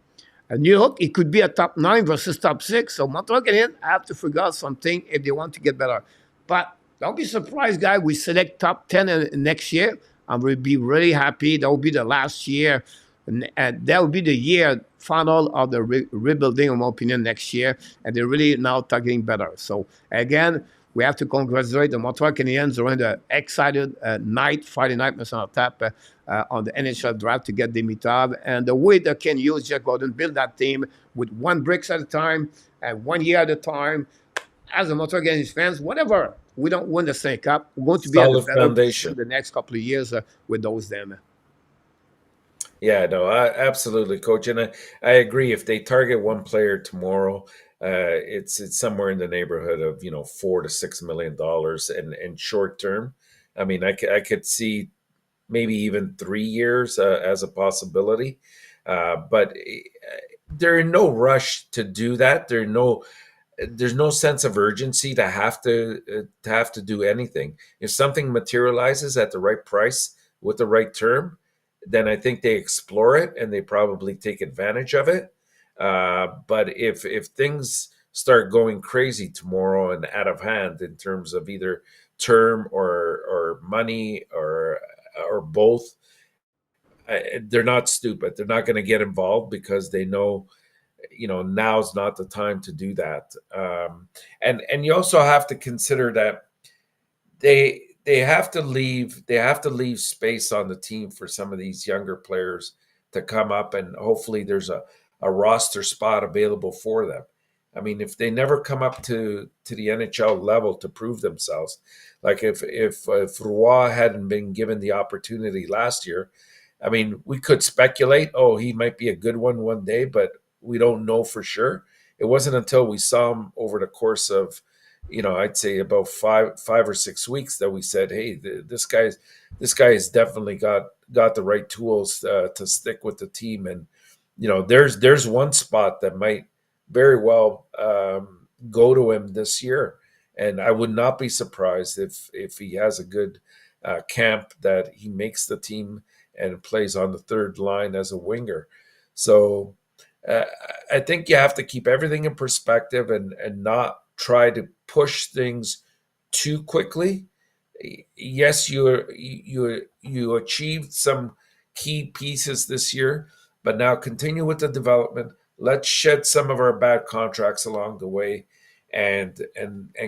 New York, it could be a top 9 versus top 6. So Montreal Canadiens have to figure out something if they want to get better. But don't be surprised, guys. We select top 10 next year. I will be really happy. That will be the last year. And that will be the year final of the rebuilding, in my opinion, next year. And they're really now targeting better. So, again, we have to congratulate the Montreal Canadiens on the excited Friday night, Mr. Tap, on the NHL draft to get Demidov. And the way they can use Jack Gordon, build that team with 1 bricks at a time and 1 year at a time. As a Montreal Canadiens fans, whatever, we don't win the Stanley Cup. We're going to be at the better position the next couple of years with those them. Yeah, no, absolutely, Coach, and I agree. If they target one player tomorrow, it's somewhere in the neighborhood of $4 to $6 million, and short term. I mean, I could see maybe even 3 years as a possibility, but they're in no rush to do that. There's no sense of urgency to have to do anything. If something materializes at the right price with the right term, then I think they explore it and they probably take advantage of it. But if things start going crazy tomorrow and out of hand in terms of either term or money or both, they're not stupid. They're not going to get involved because they know now's not the time to do that. And you also have to consider that they have to leave space on the team for some of these younger players to come up, and hopefully there's a roster spot available for them. I mean, if they never come up to the NHL level to prove themselves, like if Roy hadn't been given the opportunity last year, I mean, we could speculate, oh, he might be a good one day, but we don't know for sure. It wasn't until we saw him over the course of, I'd say about 5 or 6 weeks that we said, hey, this guy has definitely got the right tools to stick with the team. And there's one spot that might very well go to him this year, and I would not be surprised if he has a good camp that he makes the team and plays on the third line as a winger. So I think you have to keep everything in perspective and not try to push things too quickly. Yes, you achieved some key pieces this year, but now continue with the development. Let's shed some of our bad contracts along the way and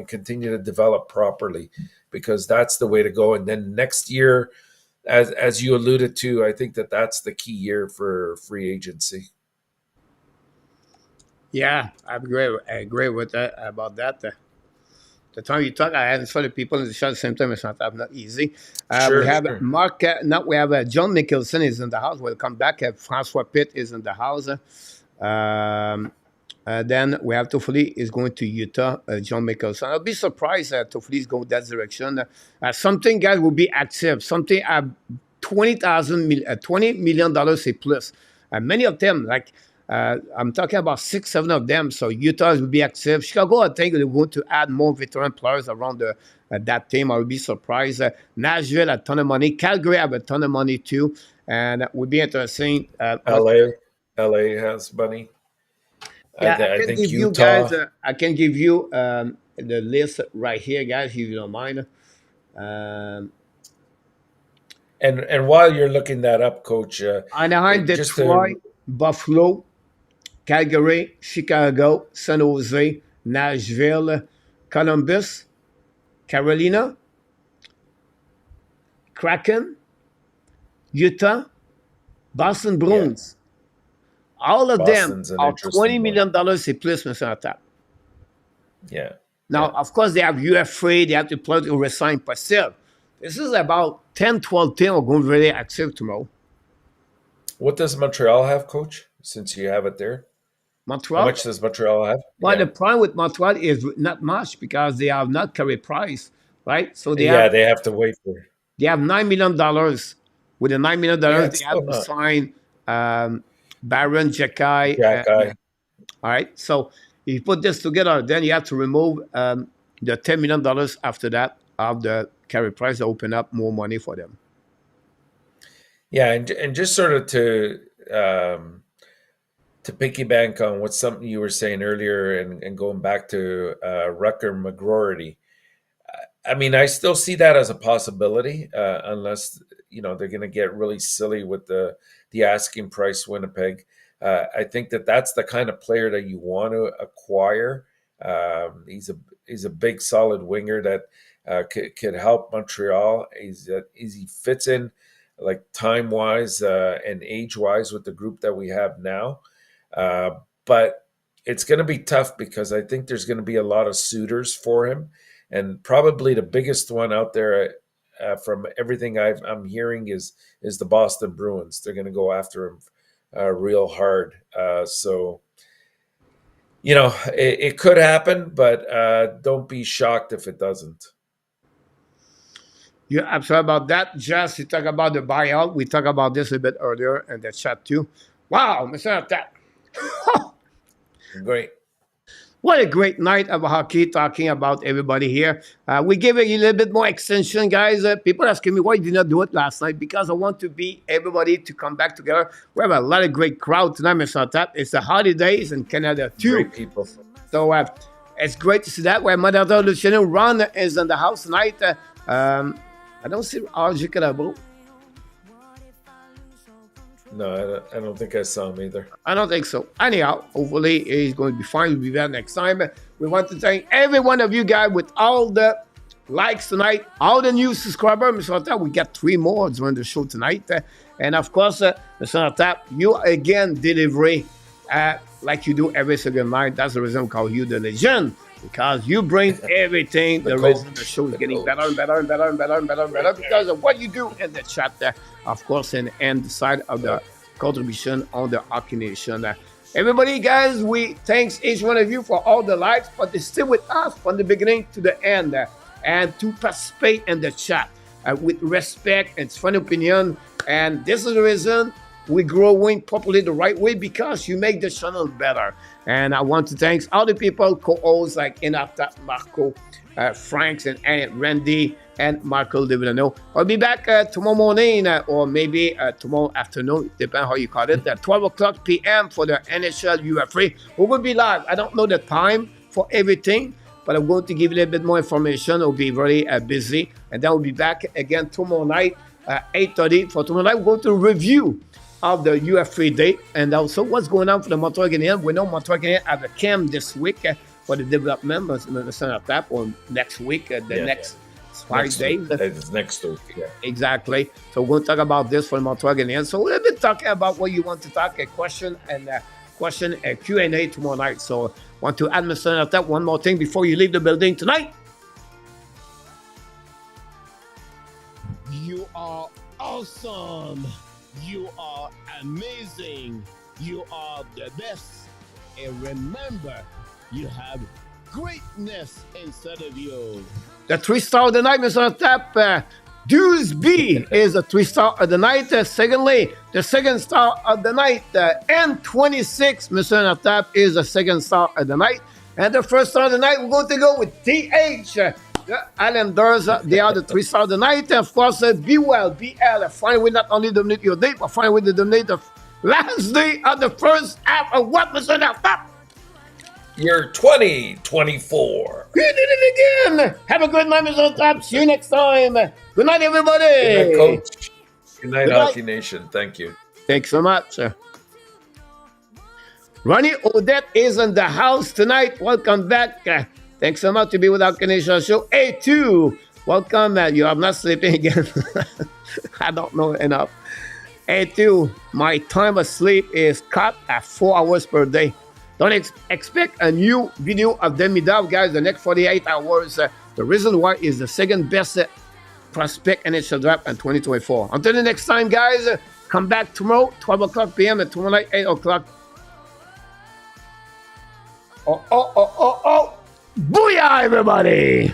continue to develop properly, because that's the way to go. And then next year, as you alluded to, I think that's the key year for free agency. Yeah, I agree with that about that. The time you talk, I had so many people in the show at the same time. It's not easy. We have Sure. Mark. Now we have John Mickelson is in the house. We'll come back. Francois Pitt is in the house. Then we have Toffoli is going to Utah. John Mickelson. I'll be surprised that Toffoli is going that direction. Something guys will be active. Something at $20 million a plus. Many of them like. I'm talking about 6-7 of them. So Utah will be active. Chicago, I think, they're going to add more veteran players around that team. I would be surprised. Nashville, a ton of money. Calgary have a ton of money too, and it would be interesting. LA has money. Yeah, I think give you Utah. guys. I can give you the list right here, guys, if you don't mind. And while you're looking that up, Coach, Anaheim, just Detroit, Buffalo, Calgary, Chicago, San Jose, Nashville, Columbus, Carolina, Kraken, Utah, Boston Bruins. All of Boston's them an are interesting $20 million a plus, Mr. Attack. Yeah. Now, of course, they have UFA, they have to play to resign, but still, this is about 10, 12 teams are going to be really active tomorrow. What does Montreal have, Coach, since you have it there? Montreal? How much does Montreal have? Well, the problem with Montreal is not much because they have not carry price, right? So they have to wait for. They have $9 million. With the $9 million, they have to sign Baron, Jacky. All right. So if you put this together, then you have to remove the $10 million after that of the carry price to open up more money for them. Yeah, and just sort of to piggyback on what something you were saying earlier and going back to Rucker McGroarty, I mean, I still see that as a possibility unless, they're going to get really silly with the asking price Winnipeg. I think that's the kind of player that you want to acquire. He's a big, solid winger that could help Montreal. He fits in like time-wise and age-wise with the group that we have now. But it's going to be tough because I think there's going to be a lot of suitors for him. And probably the biggest one out there from everything I'm hearing is the Boston Bruins. They're going to go after him real hard. So, it could happen, but don't be shocked if it doesn't. You're absolutely about that. Just you talk about the buyout. We talked about this a bit earlier in the chat too. Wow, Mr. That. Great. What a great night of hockey talking about everybody here. We gave it a little bit more extension, guys. People asking me why you did not do it last night because I want to be everybody to come back together. We have a lot of great crowd tonight, Mr. Tap. It's the holidays in Canada too. Great people. So it's great to see that. Where Mother Luciano Ron is in the house tonight. I don't see RJ Calabo. No, I don't think I saw him either. I don't think so. Anyhow, hopefully he's going to be fine. We'll be there next time. We want to thank every one of you guys with all the likes tonight. All the new subscribers, Mr. Tap, we got 3 more during the show tonight. And of course, Mr. Tap, you again delivery like you do every single night. That's the reason we call you the legend. Because you bring everything. The reason the show is getting better and better and better and better and better and better because of what you do in the chat there, of course, and the side of the contribution on the Hockey Nation. Everybody, guys, we thanks each one of you for all the likes, but they're still with us from the beginning to the end and to participate in the chat with respect and fun opinion. And this is the reason we're growing properly the right way because you make the channel better. And I want to thank all the people, co-hosts like Inata, Marco, Franks, and Randy, and Michael Demidov. I'll be back tomorrow morning or maybe tomorrow afternoon, depending how you call it, at 12 o'clock p.m. for the NHL UFA. We will be live. I don't know the time for everything, but I'm going to give you a little bit more information. I'll be very busy. And then we'll be back again tomorrow night, 8:30. For tomorrow night, we're going to review of the UFA date and also what's going on for the Montreal Canadiens. We know Montreal Canadiens have a camp this week for the development, the center tap, or next week, next 5 days. It's next week, yeah. Exactly. So we're going to talk about this for the Montreal Canadiens. So we'll be talking about what you want to talk, a question and a Q&A tomorrow night. So want to add, Mr. Tap, one more thing before you leave the building tonight. You are awesome. You are amazing. You are the best. And remember, you have greatness inside of you. The 3-star of the night, Mr. Tap. Deuce B is a 3-star of the night. Secondly, the 2nd star of the night, N26, Mr. Tap, is a 2nd star of the night. And the 1st star of the night, we're going to go with TH. The Islanders, they are the 3-star of the night. Of course, be well, BL. Find way not only dominate your day, but find way to dominate the last day of the first half of what, Mr. Tap? Year 2024. We did it again. Have a good night, Mr. Tap. See you next time. Good night, everybody. Good night, Coach. Good night, Hockey Nation. Thank you. Thanks so much. Ronnie Odette is in the house tonight. Welcome back. Thanks so much to be with our Canadian show. A2, welcome. You are not sleeping again. I don't know enough. A2, my time of sleep is cut at 4 hours per day. Don't expect a new video of Demidov, guys, the next 48 hours. The reason why is the 2nd best prospect NHL draft in 2024. Until the next time, guys, come back tomorrow, 12 o'clock p.m. and tomorrow night, 8 o'clock. Oh. Booyah, everybody!